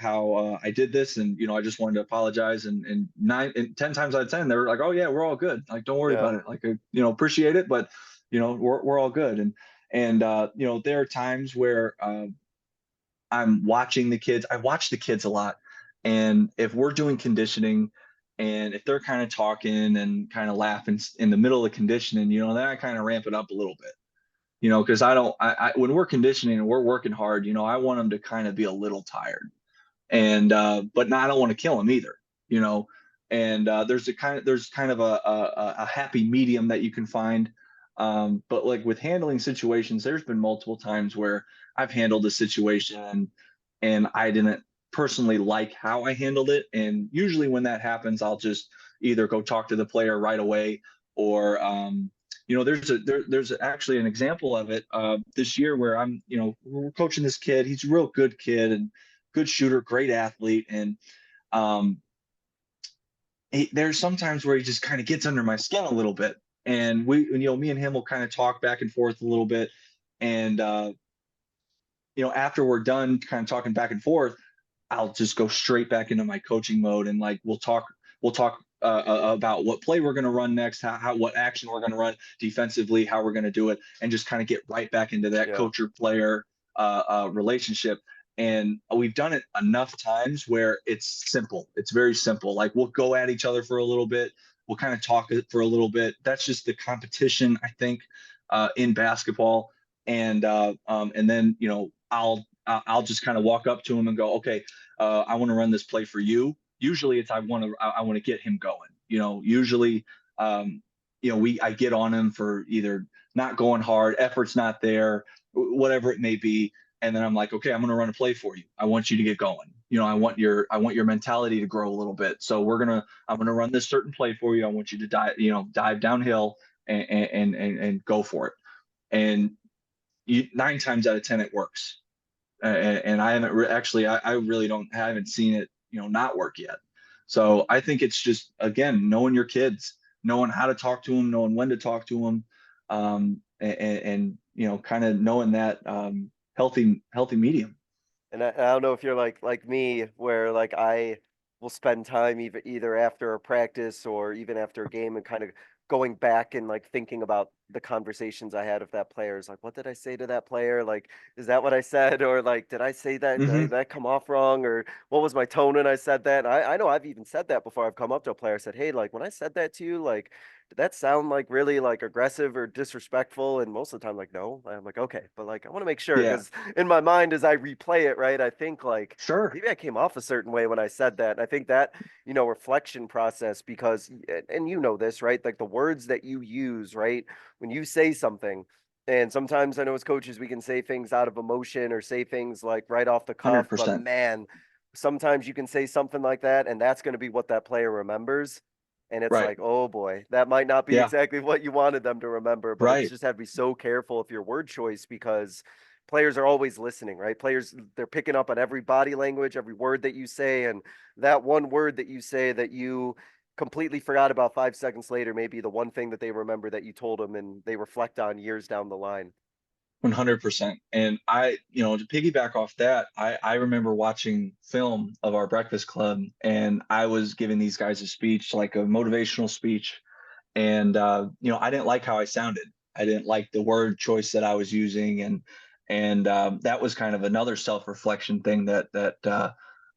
I did this, and I just wanted to apologize. And 9 and 10 times out of 10, they were like, "Oh yeah, we're all good. Like, don't worry Yeah. about it. Like, appreciate it, but we're all good." And there are times where I'm watching the kids. I watch the kids a lot, and if we're doing conditioning, and if they're kind of talking and kind of laughing in the middle of conditioning, then I kind of ramp it up a little bit, because I don't, when we're conditioning and we're working hard, I want them to kind of be a little tired, and but I don't want to kill them either, you know. And there's kind of a happy medium that you can find. But like with handling situations, there's been multiple times where I've handled a situation, and I didn't personally like how I handled it. And usually when that happens, I'll just either go talk to the player right away, or there's actually an example of it this year where we're coaching this kid. He's a real good kid and good shooter, great athlete, and um, there's sometimes where he just kind of gets under my skin a little bit. And me and him will kind of talk back and forth a little bit. And, after we're done kind of talking back and forth, I'll just go straight back into my coaching mode, and like we'll talk about what play we're going to run next, what action we're going to run defensively, how we're going to do it, and just kind of get right back into that Yeah. coach or player relationship. And we've done it enough times where it's simple. It's very simple. Like we'll go at each other for a little bit. We'll kind of talk it for a little bit. That's just the competition, I think, in basketball. And then I'll just kind of walk up to him and go, okay, I want to run this play for you. Usually it's I want to get him going. Usually I get on him for either not going hard, effort's not there, whatever it may be, and then I'm like, okay, I'm going to run a play for you. I want you to get going. I want your mentality to grow a little bit. So I'm going to run this certain play for you. I want you to dive downhill and go for it. And 9 times out of 10 it works. And I haven't actually, I really haven't seen it, not work yet. So I think it's just, again, knowing your kids, knowing how to talk to them, knowing when to talk to them, and kind of knowing that healthy medium. And I don't know if you're like me, where like I will spend time either after a practice or even after a game and kind of going back and like thinking about the conversations I had with that player. Is like, what did I say to that player? Like, is that what I said? Or like, did I say that? Did Hmm. that come off wrong? Or what was my tone when I said that? And I know I've even said that before. I've come up to a player, said, hey, like when I said that to you, like, did that sound like really like aggressive or disrespectful? And most of the time, like, no. I'm like, okay, but like I want to make sure, Yeah, because in my mind as I replay it, right, I think like sure, maybe I came off a certain way when I said that. And I think that, reflection process, because, and you know this, right? Like the words that you use, right? When you say something, and sometimes I know as coaches, we can say things out of emotion or say things like right off the cuff, but 100%. man, sometimes you can say something like that, and that's going to be what that player remembers. And it's Right. like, oh boy, that might not be Yeah. exactly what you wanted them to remember, but it's Right. just have to be so careful of your word choice, because players are always listening, right? Players, they're picking up on every body language, every word that you say, and that one word that you say that you completely forgot about 5 seconds later may be the one thing that they remember that you told them and they reflect on years down the line. 100%. And to piggyback off that, I remember watching film of our breakfast club, and I was giving these guys a speech, like a motivational speech. And, I didn't like how I sounded. I didn't like the word choice that I was using. And that was kind of another self-reflection thing that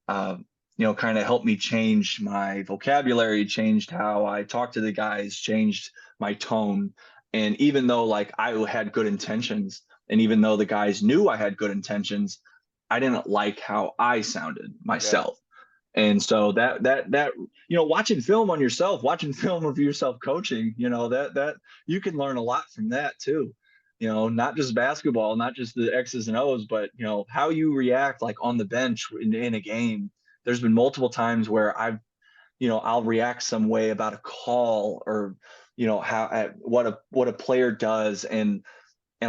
kind of helped me change my vocabulary, changed how I talked to the guys, changed my tone. And even though like I had good intentions, and even though the guys knew I had good intentions, I didn't like how I sounded Yeah. myself. And so watching film on yourself, watching film of yourself coaching, that you can learn a lot from that too. Not just basketball, not just the X's and O's, but how you react like on the bench in a game. There's been multiple times where I'll react some way about a call, or how what a player does, and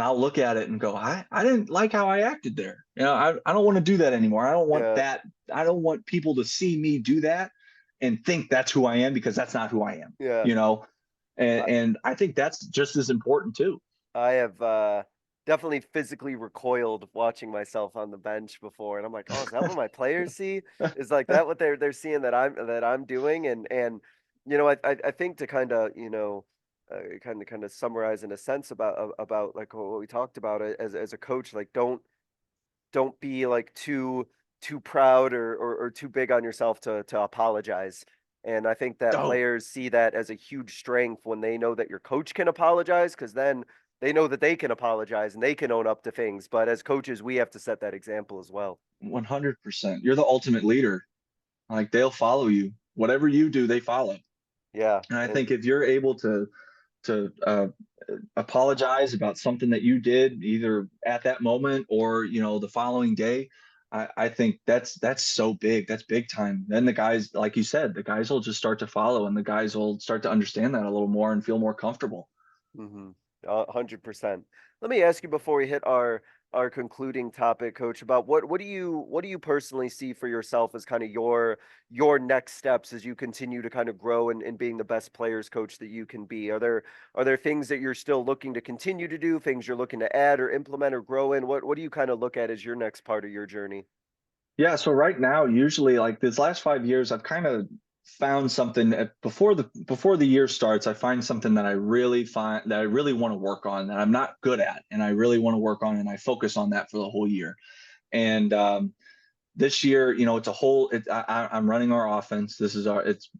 I'll look at it and go, I didn't like how I acted there. I don't want to do that anymore. I don't want Yeah. that. I don't want people to see me do that and think that's who I am, because that's not who I am, Yeah. you know? And, I, and I think that's just as important too. I have definitely physically recoiled watching myself on the bench before, and I'm like, oh, is that what my players see? Is like that what they're seeing that I'm doing? And I think to kind of kind of summarize in a sense about like what we talked about as a coach, like don't be like too proud or too big on yourself to apologize. And I think that Oh, players see that as a huge strength when they know that your coach can apologize, because then they know that they can apologize and they can own up to things. But as coaches, we have to set that example as well. 100%. You're the ultimate leader. Like they'll follow you. Whatever you do, they follow. Yeah. And I And think if you're able to apologize about something that you did either at that moment or the following day, I think that's so big. That's big time. Then the guys, like you said, the guys will just start to follow, and the guys will start to understand that a little more and feel more comfortable. 100%. Let me ask you before we hit our concluding topic, Coach, about what do you personally see for yourself as kind of your next steps as you continue to kind of grow and being the best players coach that you can be? Are there things that you're still looking to continue to do, things you're looking to add or implement or grow in? What do you kind of look at as your next part of your journey? Yeah, so right now, usually like these last 5 years, I've kind of found something before the year starts. I find something that I really want to work on that I'm not good at, and I really want to work on, and I focus on that for the whole year. And this year, it's a whole. I'm running our offense. This is our. It's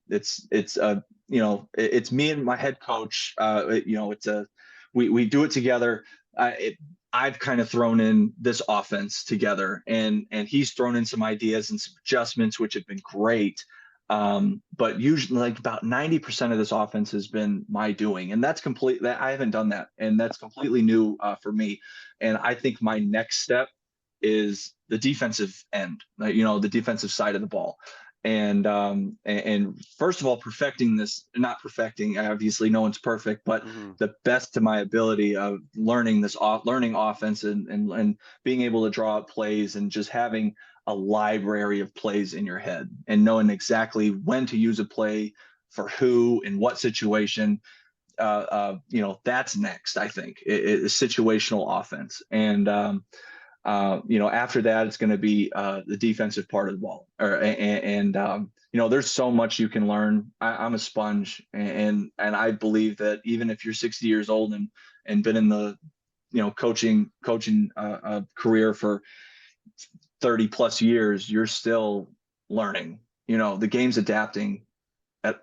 it's me and my head coach. It's a we do it together. I've kind of thrown in this offense together, and he's thrown in some ideas and some adjustments, which have been great. But usually, like about 90% of this offense has been my doing, and that's complete. That I haven't done that, and that's completely new for me. And I think my next step is the defensive end, the defensive side of the ball. And first of all, perfecting this, not perfecting, obviously no one's perfect, but Hmm. the best to my ability of learning offense and being able to draw up plays and just having a library of plays in your head and knowing exactly when to use a play for who in what situation. That's next, I think, is situational offense. And after that, it's going to be the defensive part of the ball. There's so much you can learn. I'm a sponge, and I believe that even if you're 60 years old and been in the coaching career for 30 plus years, you're still learning. The game's adapting at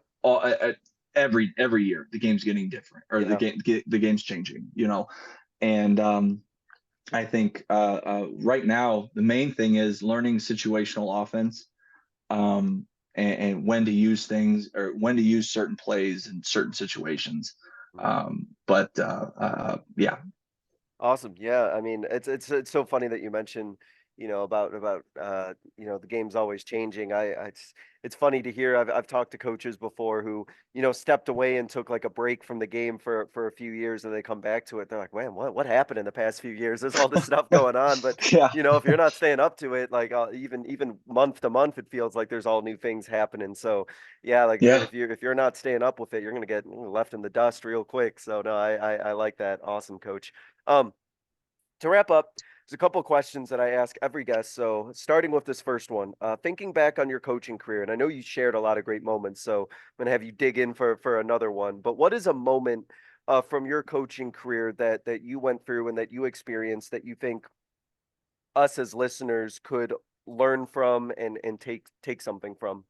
every year. The game's getting different, or Yeah. the game's changing. And I think right now the main thing is learning situational offense, and when to use things or when to use certain plays in certain situations. Mhm. Yeah. Awesome. Yeah. I mean, it's so funny that you mentioned, about the game's always changing. It's funny to hear. I've talked to coaches before who, stepped away and took like a break from the game for a few years and they come back to it. They're like, man, what happened in the past few years? There's all this stuff going on, but Yeah. if you're not staying up to it, like even month to month, it feels like there's all new things happening. So yeah, like Yeah. if you're not staying up with it, you're gonna get left in the dust real quick. So no, I like that. Awesome, coach. Um, to wrap up, there's a couple of questions that I ask every guest. So, starting with this first one, thinking back on your coaching career, and I know you shared a lot of great moments, so I'm going to have you dig in for another one. But what is a moment from your coaching career that you went through and that you experienced that you think us as listeners could learn from and take something from?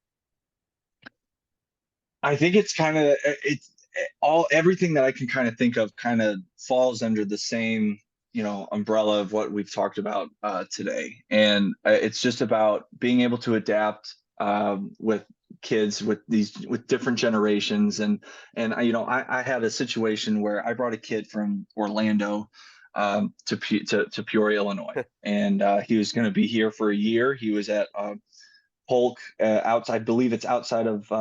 I think it's all everything that I can kind of think of kind of falls under the same umbrella of what we've talked about today, and it's just about being able to adapt with kids with different generations. And I had a situation where I brought a kid from Orlando to Peoria, Illinois, and he was going to be here for a year. He was at Polk outside, I believe it's outside of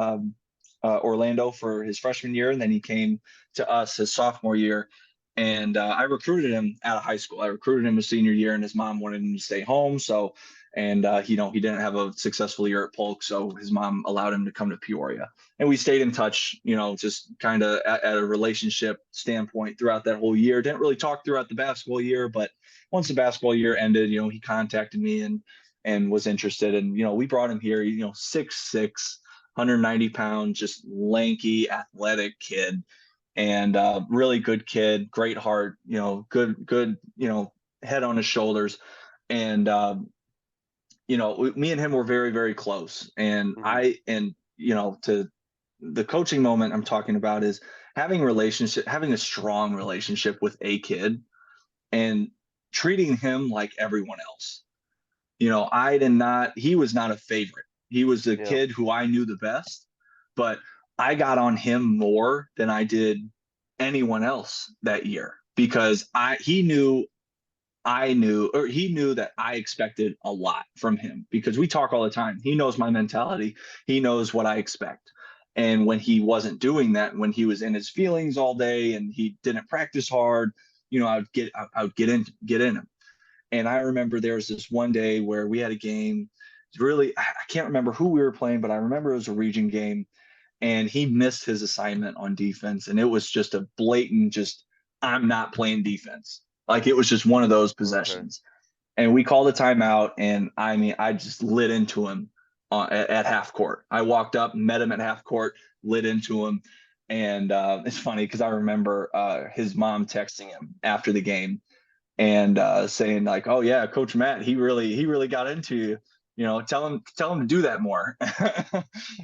Orlando for his freshman year, and then he came to us his sophomore year. And I recruited him out of high school. I recruited him his senior year, and his mom wanted him to stay home. So, and he didn't have a successful year at Polk, so his mom allowed him to come to Peoria, and we stayed in touch. Just kind of at a relationship standpoint throughout that whole year. Didn't really talk throughout the basketball year, but once the basketball year ended, he contacted me and was interested. And we brought him here. 6'6", 190 pounds, just lanky, athletic kid, and really good kid, great heart, good, head on his shoulders. And me and him were very, very close. And Hmm. to the coaching moment I'm talking about is having having a strong relationship with a kid and treating him like everyone else. He was not a favorite. He was the Yeah. kid who I knew the best, but I got on him more than I did anyone else that year because he knew that I expected a lot from him because we talk all the time. He knows my mentality. He knows what I expect. And when he wasn't doing that, when he was in his feelings all day and he didn't practice hard, I would get in him. And I remember there was this one day where we had a game. Really, I can't remember who we were playing, but I remember it was a region game, and he missed his assignment on defense, and it was just a blatant, just I'm not playing defense. Like it was just one of those Okay. possessions, and we called a timeout, and I mean, I just lit into him at half court. I walked up, met him at half court, lit into him, and it's funny because I remember his mom texting him after the game and saying like, "Oh yeah, Coach Matt, he really got into you. You know, tell him to do that more."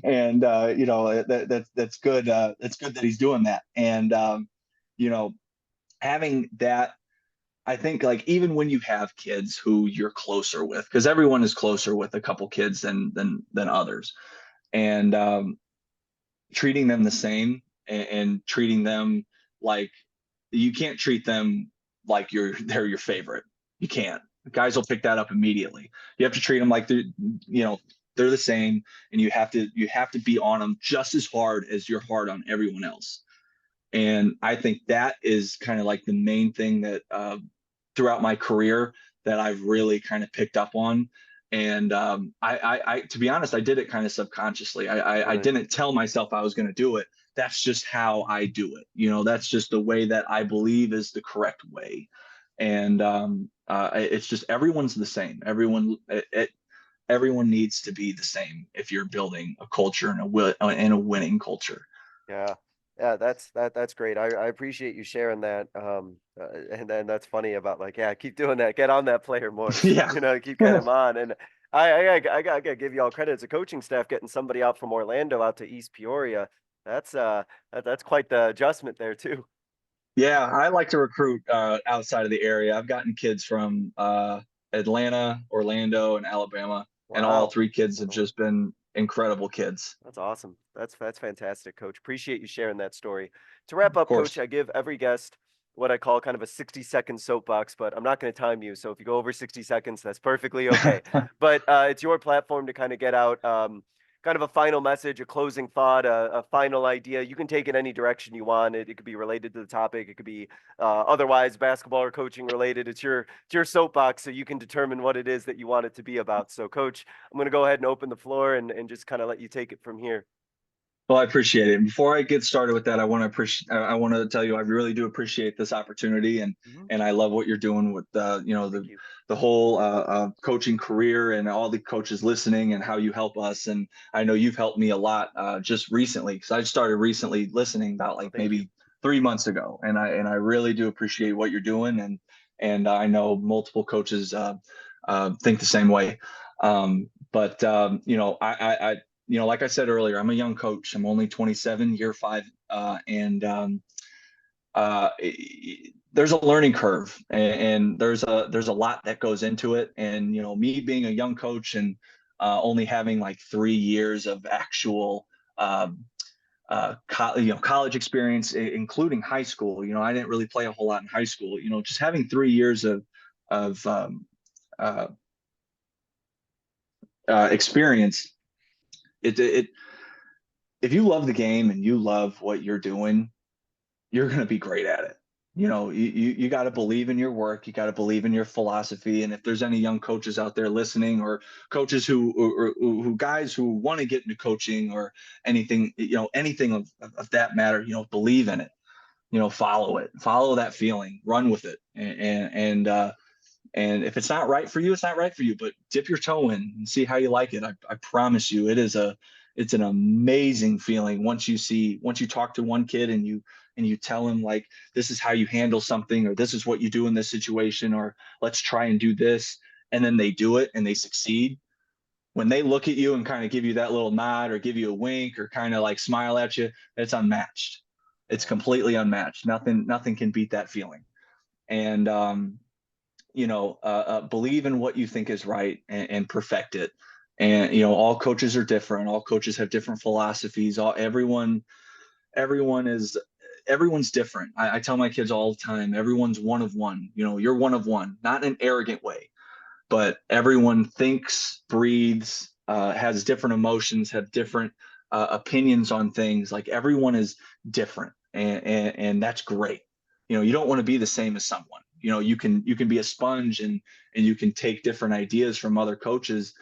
And you know that's good. That's good that he's doing that. And you know, having that, I think like even when you have kids who you're closer with, because everyone is closer with a couple kids than others, and treating them the same and treating them like you can't treat them like they're your favorite. You can't. Guys will pick that up immediately. You have to treat them like they're the same, and you have to be on them just as hard as you're hard on everyone else. And I think that is kind of like the main thing that throughout my career that I've really kind of picked up on. And to be honest, I did it kind of subconsciously. I Right. didn't tell myself I was going to do it. That's just how I do it. You know, that's just the way that I believe is the correct way. And it's just everyone's the same. Everyone needs to be the same if you're building a culture and a winning culture. Yeah. Yeah, that's great. I appreciate you sharing that. And then that's funny about like, yeah, keep doing that. Get on that player more. Yeah. Keep getting him on. And I gotta give you all credit as a coaching staff getting somebody out from Orlando out to East Peoria. That's that's quite the adjustment there too. Yeah, I like to recruit outside of the area. I've gotten kids from Atlanta, Orlando, and Alabama, and all Wow. three kids have just been incredible kids. That's awesome. That's fantastic, Coach. Appreciate you sharing that story. To wrap Of up, Coach, course. I give every guest what I call kind of a 60-second soapbox, but I'm not going to time you. So if you go over 60 seconds, that's perfectly okay. But it's your platform to kind of get out kind of a final message, a closing thought, a final idea. You can take it any direction you want. It could be related to the topic. It could be otherwise basketball or coaching related. It's your soapbox, so you can determine what it is that you want it to be about. So, Coach, I'm going to go ahead and open the floor and just kind of let you take it from here. Well, I appreciate it. And before I get started with that, I want to tell you I really do appreciate this opportunity, and Mhm. I love what you're doing with Thank you. the whole coaching career and all the coaches listening and how you help us. And I know you've helped me a lot just recently because I started recently listening about Oh, like thank you. maybe 3 months ago, and I really do appreciate what you're doing, and I know multiple coaches think the same way. But like I said earlier, I'm a young coach. I'm only 27, year five, and uh, there's a learning curve, and there's a lot that goes into it. And me being a young coach and only having like 3 years of actual college experience, including high school. I didn't really play a whole lot in high school. Just having 3 years of uh, experience. It if you love the game and you love what you're doing, you're going to be great at it. You got to believe in your work. You got to believe in your philosophy. And if there's any young coaches out there listening, or coaches who guys who want to get into coaching or anything, anything of that matter, believe in it. Follow it, follow that feeling, run with it, and if it's not right for you, it's not right for you. But dip your toe in and see how you like it. I promise you, it's an amazing feeling once you talk to one kid and you tell him like this is how you handle something, or this is what you do in this situation, or let's try and do this, and then they do it and they succeed. When they look at you and kind of give you that little nod or give you a wink or kind of like smile at you, it's unmatched. It's Yeah. completely unmatched. Nothing can beat that feeling. And believe in what you think is right and perfect it. And all coaches are different. All coaches have different philosophies. Everyone's different. I tell my kids all the time, everyone's one of one. You're one of one, not in an arrogant way, but everyone thinks, breathes, has different emotions, have different opinions on things. Like everyone is different, and that's great. You don't want to be the same as someone. you can be a sponge and you can take different ideas from other coaches,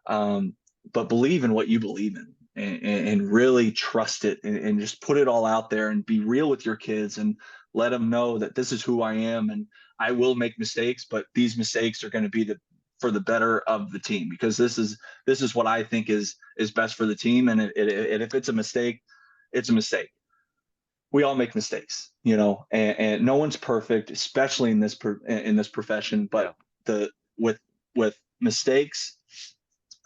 but believe in what you believe in, and really trust it, and just put it all out there and be real with your kids and let them know that this is who I am, and I will make mistakes, but these mistakes are going to be for the better of the team, because this is what I think is best for the team. And if it's a mistake, it's a mistake. We all make mistakes, and no one's perfect, especially in this profession. But with mistakes,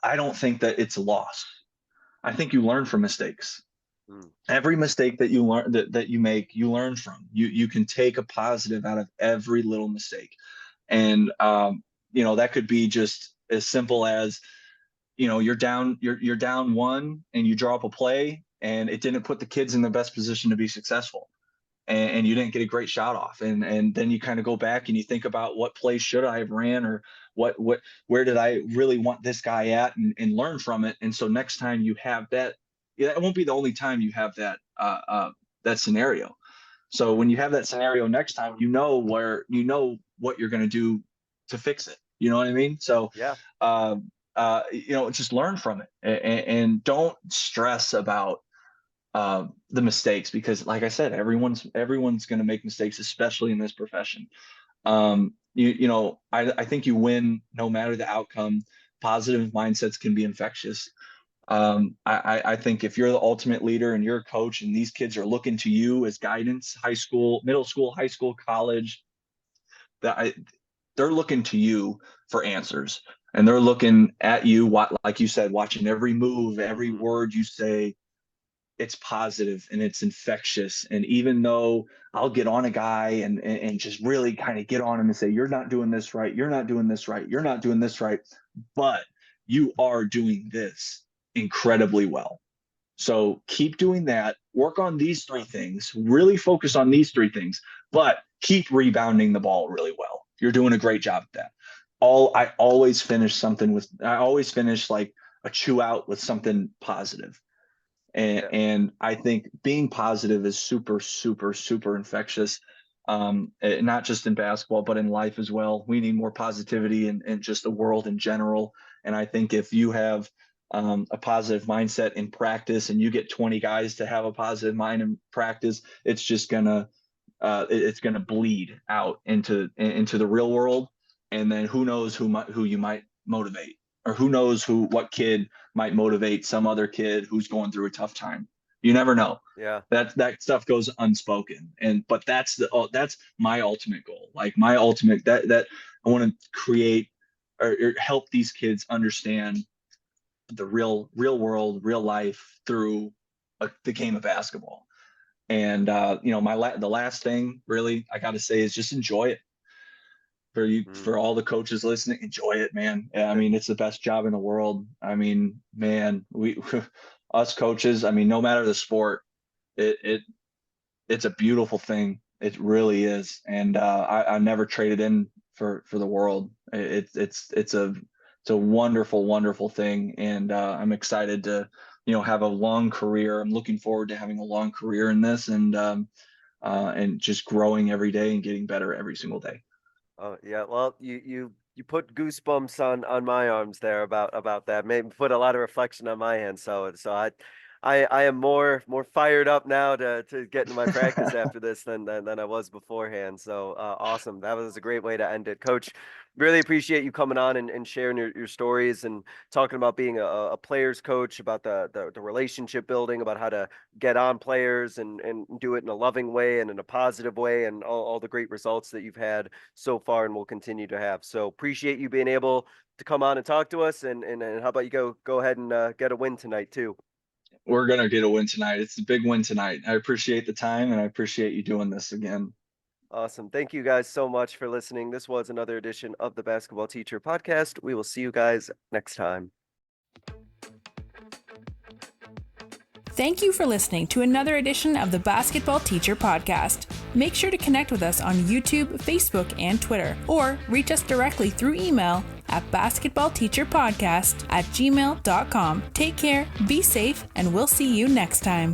I don't think that it's a loss. I think you learn from mistakes. Every mistake that you learn that you make, you learn from. You can take a positive out of every little mistake, and that could be just as simple as, you're down one and you draw up a play and it didn't put the kids in the best position to be successful, and you didn't get a great shot off, and then you kind of go back and you think about what play should I have ran, or where did I really want this guy at, and learn from it. And so next time you have that, it won't be the only time you have that scenario. So when you have that scenario next time, what you're going to do to fix it. You know what I mean? So just learn from it, and don't stress about the mistakes, because like I said, everyone's going to make mistakes, especially in this profession. I think you win no matter the outcome. Positive mindsets can be infectious. I think if you're the ultimate leader and you're a coach and these kids are looking to you as guidance, high school, middle school, high school, college, they're looking to you for answers, and they're looking at you, like you said, watching every move, every word you say. It's positive and it's infectious. And even though I'll get on a guy and just really kind of get on him and say, you're not doing this right, you're not doing this right, you're not doing this right, but you are doing this incredibly well. So keep doing that. Work on these three things. Really focus on these three things, but keep rebounding the ball really well. You're doing a great job at that. I always finish like a chew out with something positive. And I think being positive is super, super, super infectious. Not just in basketball, but in life as well. We need more positivity in just the world in general. And I think if you have a positive mindset in practice, and you get 20 guys to have a positive mind in practice, it's just gonna bleed out into the real world. And then who knows who you might motivate, or who knows what kid might motivate some other kid who's going through a tough time. You never know. Yeah. That stuff goes unspoken. But that's my ultimate goal. Like my ultimate, that I want to create or help these kids understand the real world, real life through the game of basketball. And the last thing really I got to say is just enjoy it. For all the coaches listening, enjoy it, man. I mean, it's the best job in the world. I mean, man, us coaches, I mean, no matter the sport, it's a beautiful thing. It really is. And I never traded in for the world. It's a wonderful, wonderful thing. And I'm excited to, have a long career. I'm looking forward to having a long career in this, and just growing every day and getting better every single day. Oh yeah, well, you put goosebumps on my arms there about that. Maybe put a lot of reflection on my end. So I am more fired up now to get into my practice after this than I was beforehand. So awesome. That was a great way to end it, Coach. Really appreciate you coming on and sharing your stories and talking about being a player's coach, about the relationship building, about how to get on players and do it in a loving way and in a positive way, and all the great results that you've had so far and will continue to have. So appreciate you being able to come on and talk to us, and how about you go ahead and get a win tonight too. We're going to get a win tonight. It's a big win tonight. I appreciate the time, and I appreciate you doing this again. Awesome. Thank you guys so much for listening. This was another edition of the Basketball Teacher Podcast. We will see you guys next time. Thank you for listening to another edition of the Basketball Teacher Podcast. Make sure to connect with us on YouTube, Facebook, and Twitter, or reach us directly through email at basketballteacherpodcast@gmail.com. Take care, be safe, and we'll see you next time.